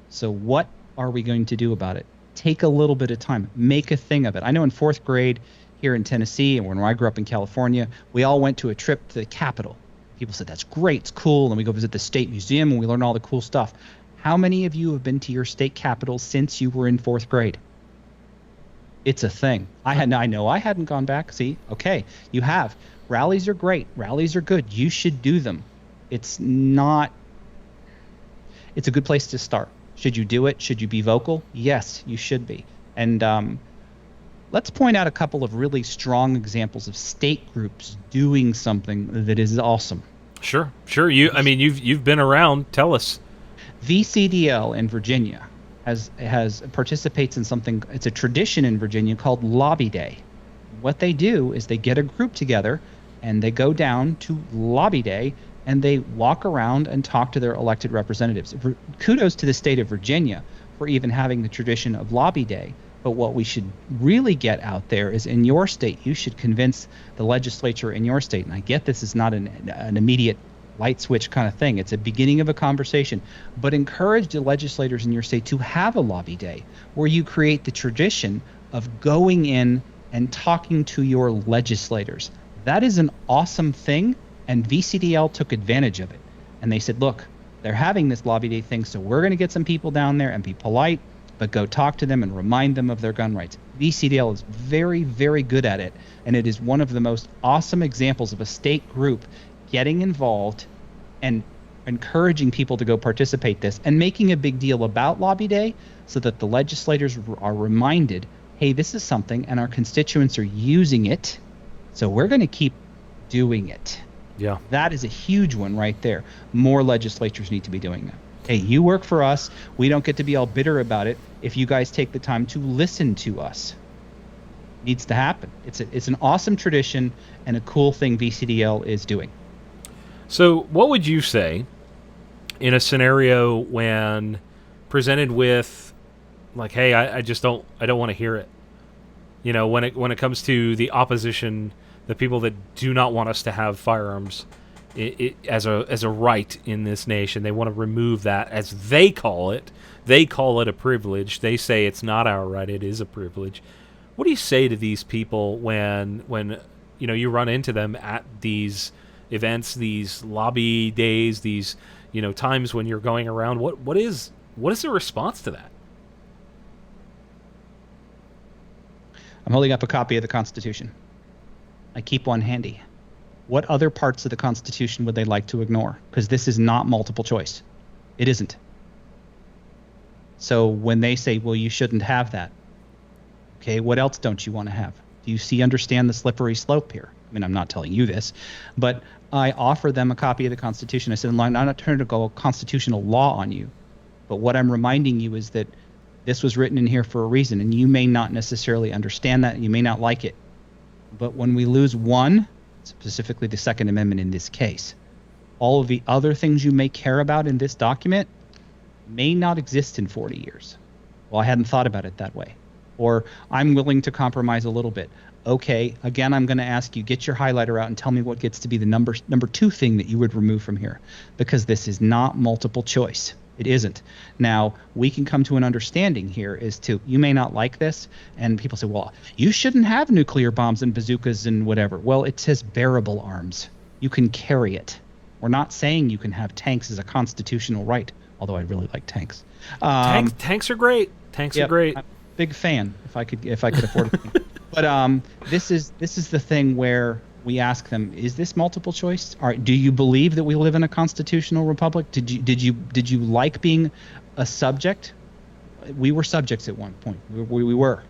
So what are we going to do about it? Take a little bit of time. Make a thing of it. I know in 4th grade here in Tennessee, and when I grew up in California, we all went to a trip to the Capitol. People said, that's great, it's cool, and we go visit the State Museum, and we learn all the cool stuff. How many of you have been to your state capitol since you were in 4th grade? It's a thing. I know I hadn't gone back. See, okay, you have. Rallies are great. Rallies are good. You should do them. It's a good place to start. Should you do it? Should you be vocal? Yes, you should be. And let's point out a couple of really strong examples of state groups doing something that is awesome. Sure. You've been around. Tell us. VCDL in Virginia participates in something. It's a tradition in Virginia called Lobby Day. What they do is they get a group together and they go down to Lobby Day and they walk around and talk to their elected representatives. Kudos to the state of Virginia for even having the tradition of Lobby Day. But what we should really get out there is in your state, you should convince the legislature in your state. And I get this is not an immediate light switch kind of thing. It's a beginning of a conversation. But encourage the legislators in your state to have a Lobby Day where you create the tradition of going in and talking to your legislators. That is an awesome thing, and VCDL took advantage of it. And they said, look, they're having this Lobby Day thing, so we're going to get some people down there and be polite, but go talk to them and remind them of their gun rights. VCDL is very, very good at it, and it is one of the most awesome examples of a state group getting involved and encouraging people to go participate this and making a big deal about Lobby Day so that the legislators are reminded, hey, this is something and our constituents are using it, so we're going to keep doing it. Yeah. That is a huge one right there. More legislatures need to be doing that. Hey, you work for us. We don't get to be all bitter about it if you guys take the time to listen to us. It needs to happen. It's an awesome tradition and a cool thing VCDL is doing. So what would you say in a scenario when presented with, like, hey, I don't want to hear it. You know, when it comes to the opposition, the people that do not want us to have firearms as a right in this nation, they want to remove that, as they call it. They call it a privilege. They say it's not our right, it is a privilege. What do you say to these people when you run into them at these events, these lobby days, these times when you're going around? What is the response to that? I'm holding up a copy of the Constitution. I keep one handy. What other parts of the Constitution would they like to ignore? Because this is not multiple choice. It isn't. So when they say, well, you shouldn't have that, okay, what else don't you want to have? Do you understand the slippery slope here? I mean, I'm not telling you this, but I offer them a copy of the Constitution. I said, I'm not trying to go constitutional law on you, but what I'm reminding you is that this was written in here for a reason, and you may not necessarily understand that, and you may not like it. But when we lose one, specifically the Second Amendment in this case, all of the other things you may care about in this document may not exist in 40 years. Well, I hadn't thought about it that way. Or I'm willing to compromise a little bit. Okay, again, I'm going to ask you, get your highlighter out and tell me what gets to be the number two thing that you would remove from here, because this is not multiple choice. It isn't. Now, we can come to an understanding here as to, you may not like this, and people say, well, you shouldn't have nuclear bombs and bazookas and whatever. Well, it says bearable arms. You can carry it. We're not saying you can have tanks as a constitutional right, although I really like tanks. Tanks are great. Tanks are great. I'm a big fan, if I could afford it. But this is the thing where we ask them, is this multiple choice? Do you believe that we live in a constitutional republic? Did you like being a subject? We were subjects at one point. We were.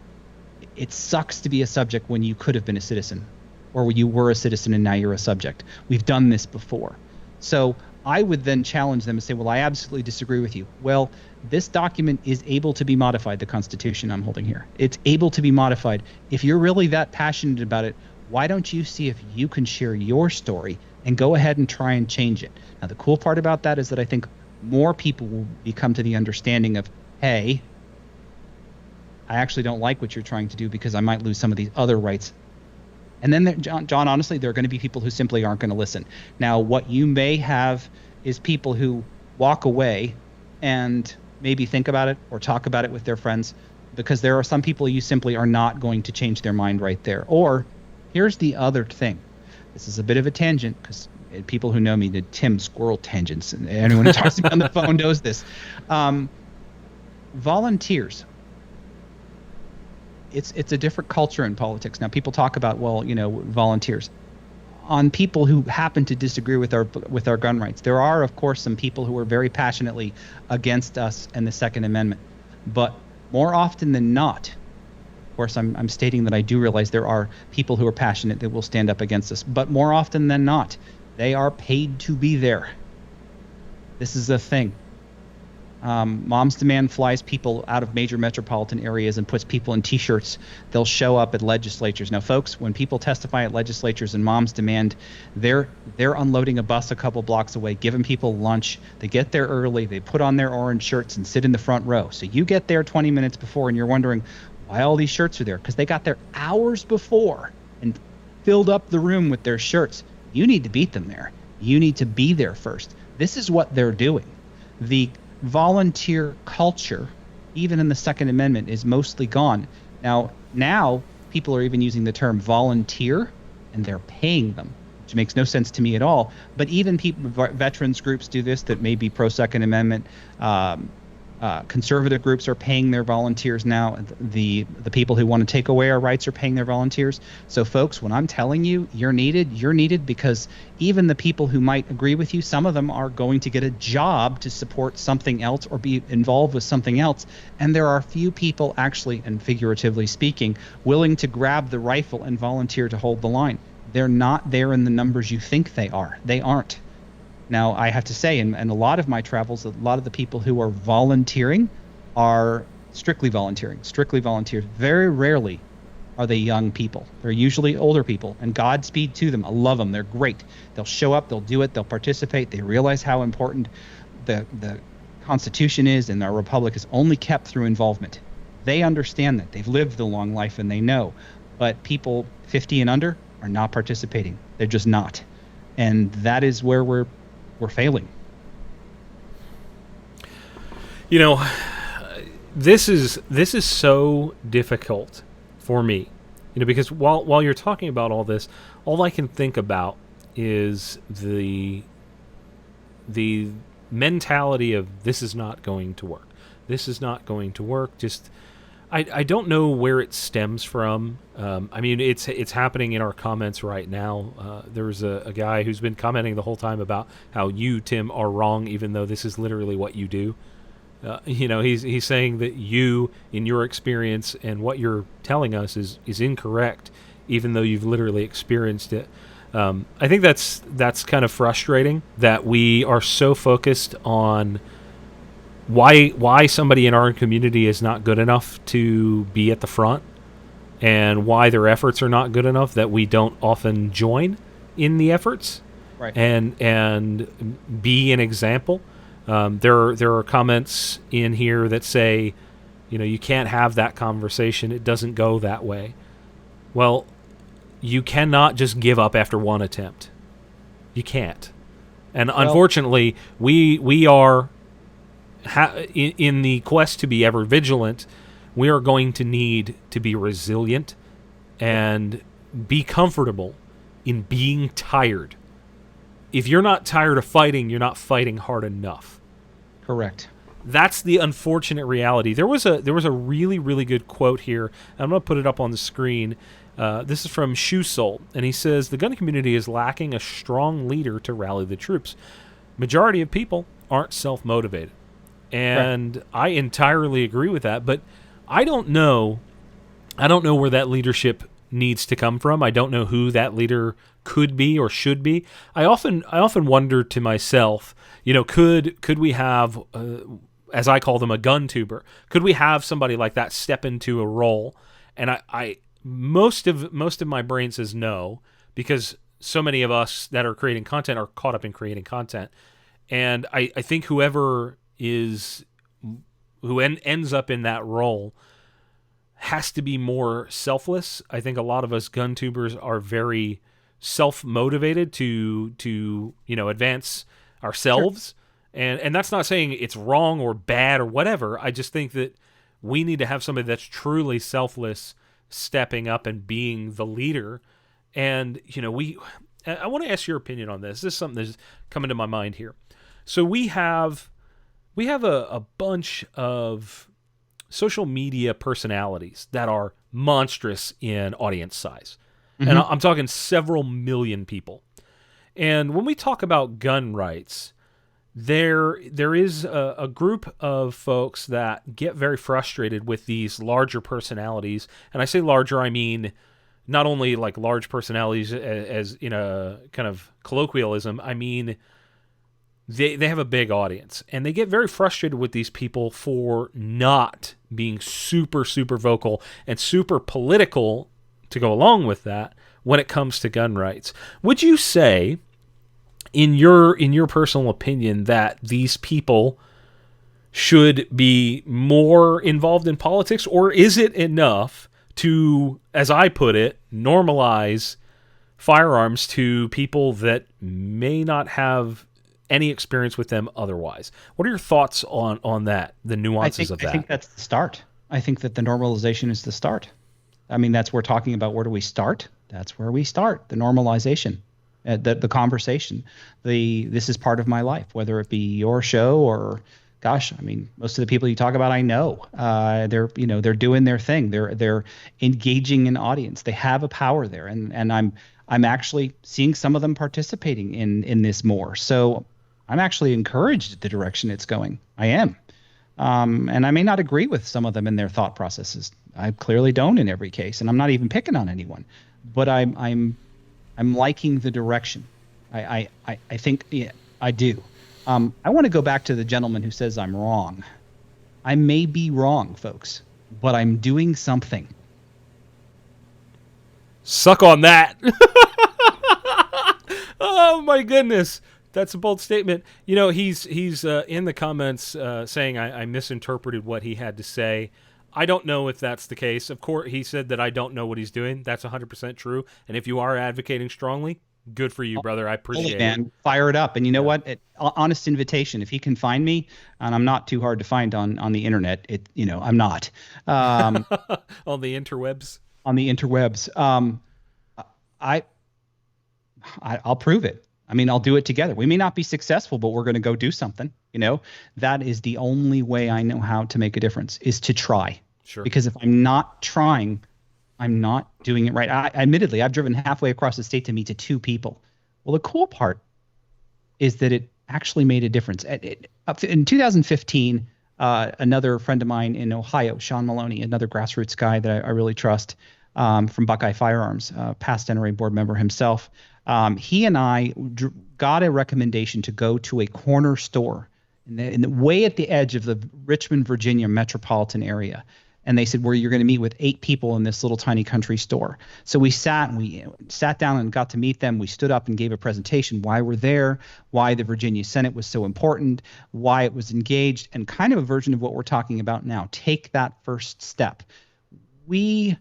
It sucks to be a subject when you could have been a citizen, or when you were a citizen and now you're a subject. We've done this before. So I would then challenge them and say, well, I absolutely disagree with you. Well, this document is able to be modified, the Constitution I'm holding here. It's able to be modified. If you're really that passionate about it, why don't you see if you can share your story and go ahead and try and change it? Now, the cool part about that is that I think more people will come to the understanding of, hey, I actually don't like what you're trying to do because I might lose some of these other rights. And then, John, honestly, there are going to be people who simply aren't going to listen. Now, what you may have is people who walk away and maybe think about it or talk about it with their friends, because there are some people you simply are not going to change their mind right there. Or here's the other thing. This is a bit of a tangent, because people who know me, the Tim Squirrel tangents, and anyone who talks to me on the phone knows this. Volunteers. It's a different culture in politics. Now, people talk about, volunteers. On people who happen to disagree with our gun rights, there are, of course, some people who are very passionately against us and the Second Amendment. But more often than not, of course, I'm stating that I do realize there are people who are passionate that will stand up against us. But more often than not, they are paid to be there. This is a thing. Moms Demand flies people out of major metropolitan areas and puts people in T-shirts. They'll show up at legislatures. Now, folks, when people testify at legislatures and Moms Demand, they're unloading a bus a couple blocks away, giving people lunch. They get there early. They put on their orange shirts and sit in the front row. So you get there 20 minutes before, and you're wondering why all these shirts are there. Because they got there hours before and filled up the room with their shirts. You need to beat them there. You need to be there first. This is what they're doing. The volunteer culture, even in the Second Amendment, is mostly gone. Now people are even using the term volunteer, and they're paying them, which makes no sense to me at all. But even veterans groups do this that may be pro-Second Amendment. Conservative groups are paying their volunteers now. The people who want to take away our rights are paying their volunteers. So, folks, when I'm telling you you're needed because even the people who might agree with you, some of them are going to get a job to support something else or be involved with something else. And there are few people actually, and figuratively speaking, willing to grab the rifle and volunteer to hold the line. They're not there in the numbers you think they are. They aren't. Now, I have to say, in a lot of my travels, a lot of the people who are volunteering are strictly volunteers. Very rarely are they young people. They're usually older people, and Godspeed to them. I love them. They're great. They'll show up, they'll do it, they'll participate. They realize how important the Constitution is, and our republic is only kept through involvement. They understand that. They've lived the long life, and they know. But people 50 and under are not participating. They're just not. And that is where we're failing. This is so difficult for me, because while you're talking about all this, all I can think about is the mentality of this is not going to work. This is not going to work. Just I don't know where it stems from. It's happening in our comments right now. There's a guy who's been commenting the whole time about how you, Tim, are wrong, even though this is literally what you do. He's saying that you, in your experience and what you're telling us, is incorrect, even though you've literally experienced it. I think that's kind of frustrating that we are so focused on why somebody in our community is not good enough to be at the front, and why their efforts are not good enough that we don't often join in the efforts, right, and be an example. There are comments in here that say, you can't have that conversation. It doesn't go that way. Well, you cannot just give up after one attempt. You can't. And unfortunately, we are in the quest to be ever vigilant. We are going to need to be resilient and be comfortable in being tired. If you're not tired of fighting, you're not fighting hard enough. Correct. That's the unfortunate reality. There was a really, really good quote here. I'm going to put it up on the screen. This is from Shoe Soul, and he says, the gun community is lacking a strong leader to rally the troops. Majority of people aren't self-motivated. And right. I entirely agree with that, but I don't know where that leadership needs to come from. I don't know who that leader could be or should be. I often wonder to myself, could we have, as I call them, a Guntuber? Could we have somebody like that step into a role? And I most of my brain says no, because so many of us that are creating content are caught up in creating content. And I think who ends up in that role has to be more selfless. I think a lot of us gun tubers are very self-motivated to advance ourselves. Sure. And that's not saying it's wrong or bad or whatever. I just think that we need to have somebody that's truly selfless stepping up and being the leader. And, I want to ask your opinion on this. This is something that's coming to my mind here. So we have a bunch of social media personalities that are monstrous in audience size. Mm-hmm. And I'm talking several million people. And when we talk about gun rights, there is a group of folks that get very frustrated with these larger personalities. And I say larger, I mean not only like large personalities as in a kind of colloquialism, I mean they have a big audience. And they get very frustrated with these people for not being super, super vocal and super political to go along with that when it comes to gun rights. Would you say, in your personal opinion, that these people should be more involved in politics, or is it enough to, as I put it, normalize firearms to people that may not have any experience with them otherwise? What are your thoughts on that, the nuances of that? I think that's the start. I think that the normalization is the start. I mean, that's we're talking about where do we start? That's where we start, the normalization, the conversation. This is part of my life, whether it be your show or, gosh, I mean, most of the people you talk about, I know. They're doing their thing. They're engaging an audience. They have a power there, and I'm actually seeing some of them participating in this more. So I'm actually encouraged at the direction it's going. I am. And I may not agree with some of them in their thought processes. I clearly don't in every case, and I'm not even picking on anyone. But I'm liking the direction. I think I do. I want to go back to the gentleman who says I'm wrong. I may be wrong, folks, but I'm doing something. Suck on that. Oh my goodness. That's a bold statement. He's in the comments saying I misinterpreted what he had to say. I don't know if that's the case. Of course, he said that I don't know what he's doing. That's 100% true. And if you are advocating strongly, good for you, brother. I appreciate it. Fire it up. And you know what? Honest invitation. If he can find me, and I'm not too hard to find on the internet. I'm not. On the interwebs. On the interwebs. I'll prove it. I mean, I'll do it together. We may not be successful, but we're going to go do something. That is the only way I know how to make a difference, is to try. Sure. Because if I'm not trying, I'm not doing it right. Admittedly, I've driven halfway across the state to meet to 2 people. Well, the cool part is that it actually made a difference. In 2015, another friend of mine in Ohio, Sean Maloney, another grassroots guy that I really trust, from Buckeye Firearms, past NRA board member himself, he and I got a recommendation to go to a corner store in the way at the edge of the Richmond, Virginia metropolitan area. And they said, well, you're going to meet with 8 people in this little tiny country store. So we sat down and got to meet them. We stood up and gave a presentation, why we're there, why the Virginia Senate was so important, why it was engaged, and kind of a version of what we're talking about now. Take that first step. We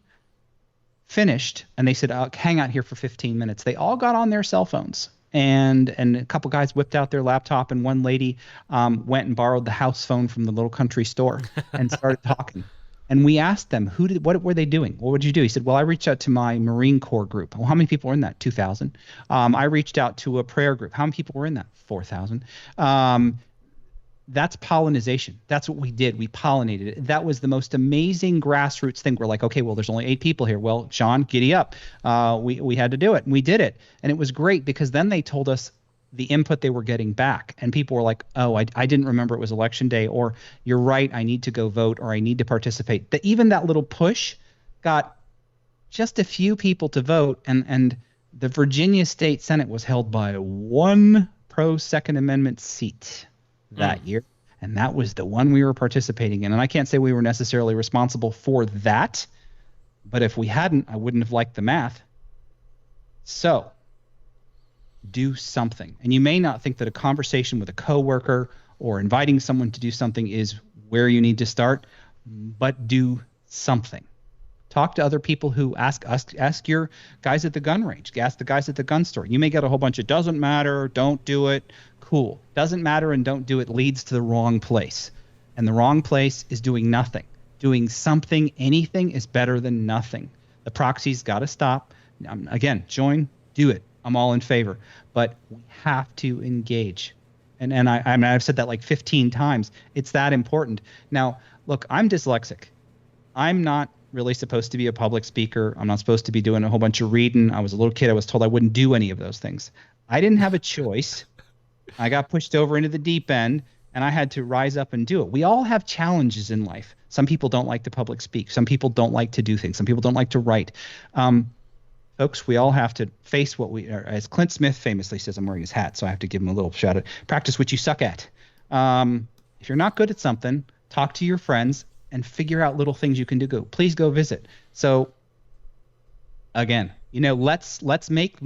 finished, and they said, hang out here for 15 minutes. They all got on their cell phones. And a couple guys whipped out their laptop, and one lady went and borrowed the house phone from the little country store and started talking. And we asked them, what were they doing? What would you do? He said, well, I reached out to my Marine Corps group. Well, how many people were in that? 2,000. I reached out to a prayer group. How many people were in that? 4,000. That's pollination. That's what we did. We pollinated it. That was the most amazing grassroots thing. We're like, okay, well, there's only 8 people here. Well, Sean, giddy up. We had to do it. And we did it. And it was great because then they told us the input they were getting back. And people were like, oh, I didn't remember it was election day, or you're right, I need to go vote, or I need to participate. Even that little push got just a few people to vote. And the Virginia State Senate was held by 1 pro-Second Amendment seat that year. And that was the one we were participating in. And I can't say we were necessarily responsible for that, but if we hadn't, I wouldn't have liked the math. So do something. And you may not think that a conversation with a coworker or inviting someone to do something is where you need to start, but do something. Talk to other people who ask your guys at the gun range, ask the guys at the gun store. You may get a whole bunch of doesn't matter, don't do it. Cool. Doesn't matter and don't do it leads to the wrong place. And the wrong place is doing nothing. Doing something, anything is better than nothing. The proxies got to stop. Again, join, do it. I'm all in favor. But we have to engage. And I've said that like 15 times. It's that important. Now, look, I'm dyslexic. I'm not really supposed to be a public speaker. I'm not supposed to be doing a whole bunch of reading. I was a little kid. I was told I wouldn't do any of those things. I didn't have a choice. I got pushed over into the deep end, and I had to rise up and do it. We all have challenges in life. Some people don't like to public speak. Some people don't like to do things. Some people don't like to write. Folks, we all have to face what we are. As Clint Smith famously says, I'm wearing his hat, so I have to give him a little shout out. Practice what you suck at. If you're not good at something, talk to your friends and figure out little things you can do. Please go visit. So again, let's make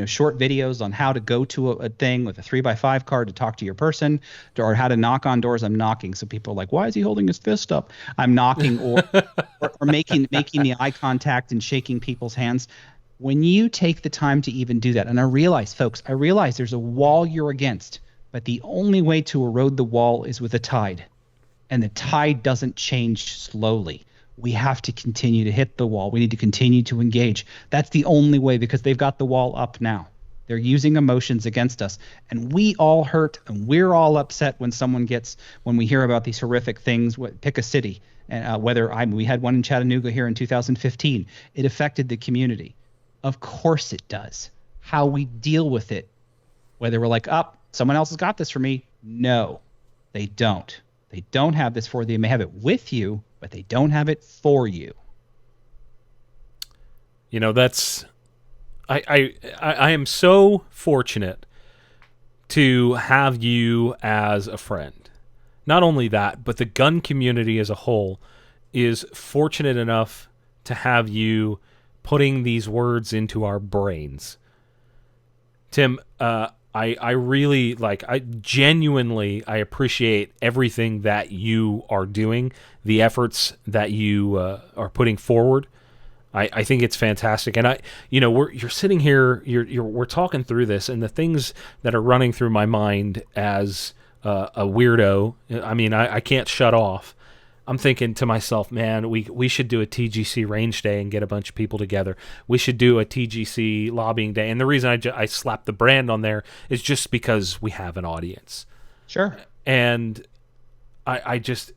short videos on how to go to a thing with a 3x5 card to talk to your person, or how to knock on doors. I'm knocking, so people are like, why is he holding his fist up? I'm knocking, or making the eye contact and shaking people's hands. When you take the time to even do that, and I realize there's a wall you're against, but the only way to erode the wall is with a tide. And the tide doesn't change slowly. We have to continue to hit the wall. We need to continue to engage. That's the only way, because they've got the wall up now. They're using emotions against us. And we all hurt, and we're all upset when we hear about these horrific things. Pick a city. We had one in Chattanooga here in 2015. It affected the community. Of course it does. How we deal with it, whether we're like, someone else has got this for me. No, they don't. They don't have this for you. They may have it with you, but they don't have it for you. That's I am so fortunate to have you as a friend. Not only that, but the gun community as a whole is fortunate enough to have you putting these words into our brains. Tim, I really I genuinely appreciate everything that you are doing, the efforts that you are putting forward. I think it's fantastic, and you're sitting here, we're talking through this, and the things that are running through my mind as a weirdo. I mean, I can't shut off. I'm thinking to myself, man, we should do a TGC range day and get a bunch of people together. We should do a TGC lobbying day. And the reason I slapped the brand on there is just because we have an audience. Sure. And I just,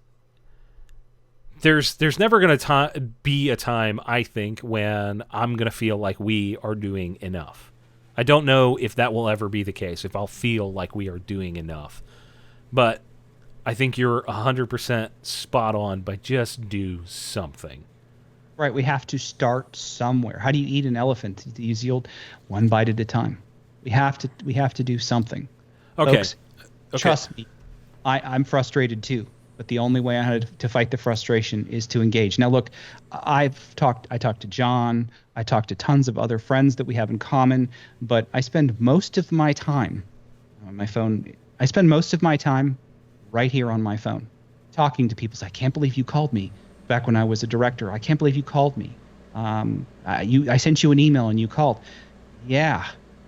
there's never going to be a time, I think, when I'm going to feel like we are doing enough. I don't know if that will ever be the case, if I'll feel like we are doing enough. But I think you're 100% spot on, but just do something. Right, we have to start somewhere. How do you eat an elephant? You use the old one bite at a time. We have to do something. Okay. Folks, trust me, I'm frustrated too. But the only way I had to fight the frustration is to engage. Now, look, I talked to John. I talked to tons of other friends that we have in common. But I spend most of my time on my phone. I spend most of my time right here on my phone, talking to people. I can't believe you called me back when I was a director. I can't believe you called me. I sent you an email and you called. Yeah,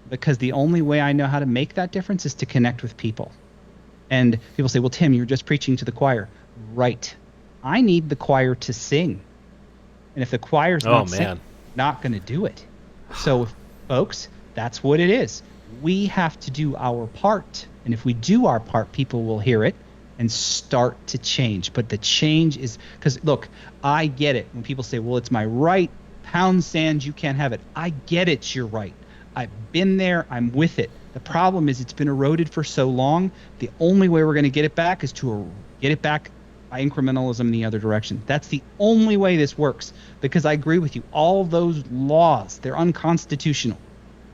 because the only way I know how to make that difference is to connect with people. And people say, well, Tim, you're just preaching to the choir. Right. I need the choir to sing. And if the choir's not going to do it. So, folks, that's what it is. We have to do our part. And if we do our part, people will hear it and start to change. But the change is, because look, I get it when people say, well, it's my right, pound sand, you can't have it. I get it's your right. I've been there, I'm with it. The problem is it's been eroded for so long. The only way we're going to get it back is to get it back by incrementalism in the other direction. That's the only way this works, because I agree with you. All those laws, they're unconstitutional.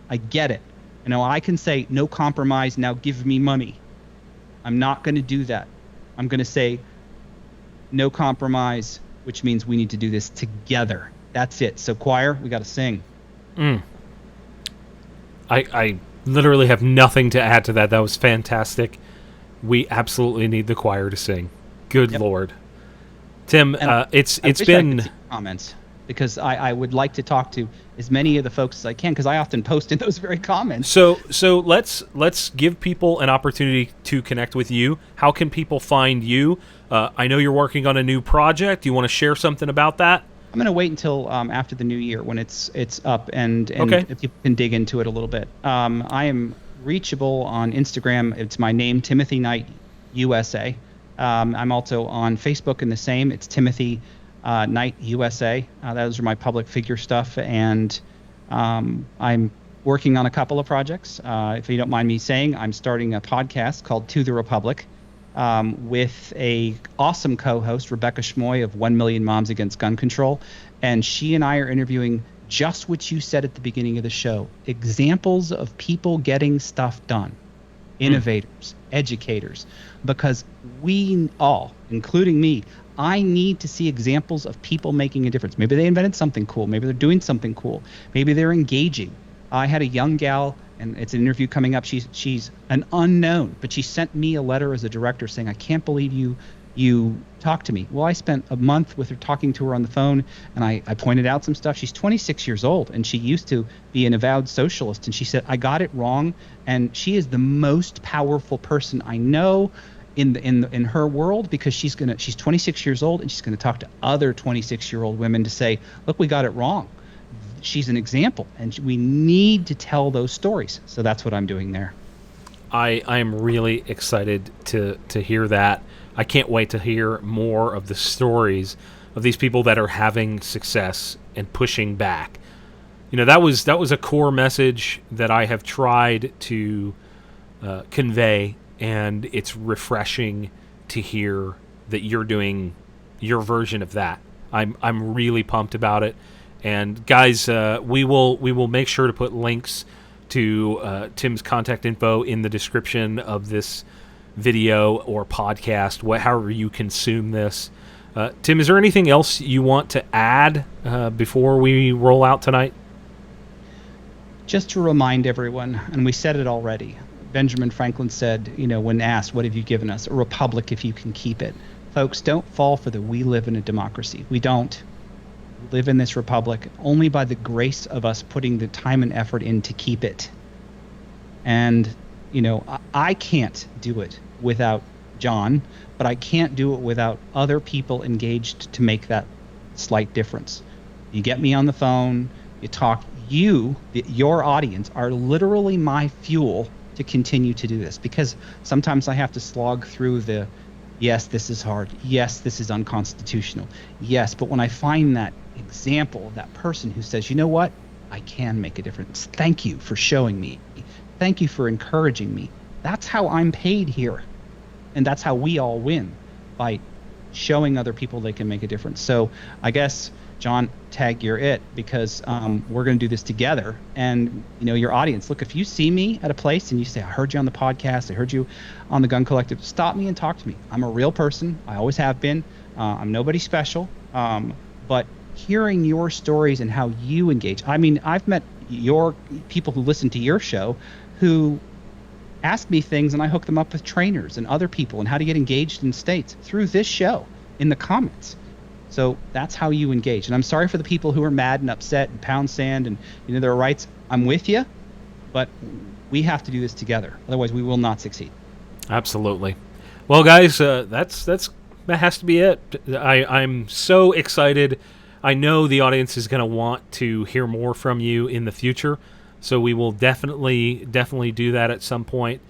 I get it. I can say no compromise, now give me money. I'm not going to do that. I'm going to say no compromise, which means we need to do this together. That's it. So choir, we got to sing. I literally have nothing to add to that. That was fantastic. We absolutely need the choir to sing. Good Lord. Tim, it's been comments. because I would like to talk to as many of the folks as I can, because I often post in those very comments. So let's give people an opportunity to connect with you. How can people find you? I know you're working on a new project. Do you want to share something about that? I'm going to wait until after the new year when it's up and Okay. people can dig into it a little bit. I am reachable on Instagram. It's my name, Timothy Knight USA. I'm also on Facebook in the same. It's Timothy Knight USA. Those are my public figure stuff, and I'm working on a couple of projects. If you don't mind me saying, I'm starting a podcast called To the Republic, with a awesome co-host, Rebecca Schmoy of 1 Million Moms Against Gun Control. And she and I are interviewing just what you said at the beginning of the show, examples of people getting stuff done, innovators, educators, because we all, including me, I need to see examples of people making a difference. Maybe they invented something cool. Maybe they're doing something cool. Maybe they're engaging. I had a young gal, and it's an interview coming up. She's an unknown, but she sent me a letter as a director saying, I can't believe you talked to me. Well, I spent a month with her, talking to her on the phone, and I pointed out some stuff. She's 26 years old, and she used to be an avowed socialist, and she said, I got it wrong, and she is the most powerful person I know in her world, because she's 26 years old, and she's going to talk to other 26-year-old women to say, look, we got it wrong. She's an example, and we need to tell those stories. So that's what I'm doing there. I am really excited to hear that. I can't wait to hear more of the stories of these people that are having success and pushing back. You know, that was a core message that I have tried to convey, and it's refreshing to hear that you're doing your version of that. I'm really pumped about it. And guys, we will make sure to put links to Tim's contact info in the description of this video or podcast, however you consume this. Tim, is there anything else you want to add before we roll out tonight? Just to remind everyone, and we said it already, Benjamin Franklin said, when asked, what have you given us? A republic if you can keep it. Folks, don't fall for the we live in a democracy. We don't. Live in this republic only by the grace of us putting the time and effort in to keep it. And I can't do it without Jon, but I can't do it without other people engaged to make that slight difference. You get me on the phone, you talk, your audience are literally my fuel to continue to do this, because sometimes I have to slog through the yes, this is hard. Yes, this is unconstitutional. Yes, but when I find that example of that person who says, you know what, I can make a difference. Thank you for showing me. Thank you for encouraging me. That's how I'm paid here. And that's how we all win, by showing other people they can make a difference. So I guess, Jon, tag you're it, because we're going to do this together. And your audience, look, if you see me at a place and you say, I heard you on the podcast, I heard you on the Gun Collective, stop me and talk to me. I'm a real person. I always have been. I'm nobody special. But hearing your stories and how you engage. I mean, I've met your people who listen to your show who ask me things, and I hook them up with trainers and other people and how to get engaged in states through this show in the comments. So that's how you engage. And I'm sorry for the people who are mad and upset and pound sand and their rights. I'm with you, but we have to do this together. Otherwise, we will not succeed. Absolutely. Well, guys, that has to be it. I'm so excited. I know the audience is going to want to hear more from you in the future, so we will definitely do that at some point.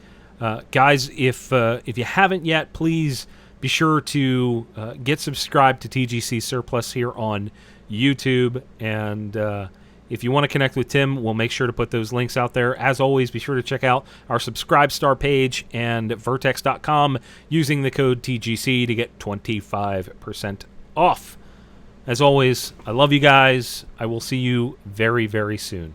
Guys, if you haven't yet, please be sure to get subscribed to TGC Surplus here on YouTube. And if you want to connect with Tim, we'll make sure to put those links out there. As always, be sure to check out our Subscribe Star page and Vertex.com using the code TGC to get 25% off. As always, I love you guys. I will see you very, very soon.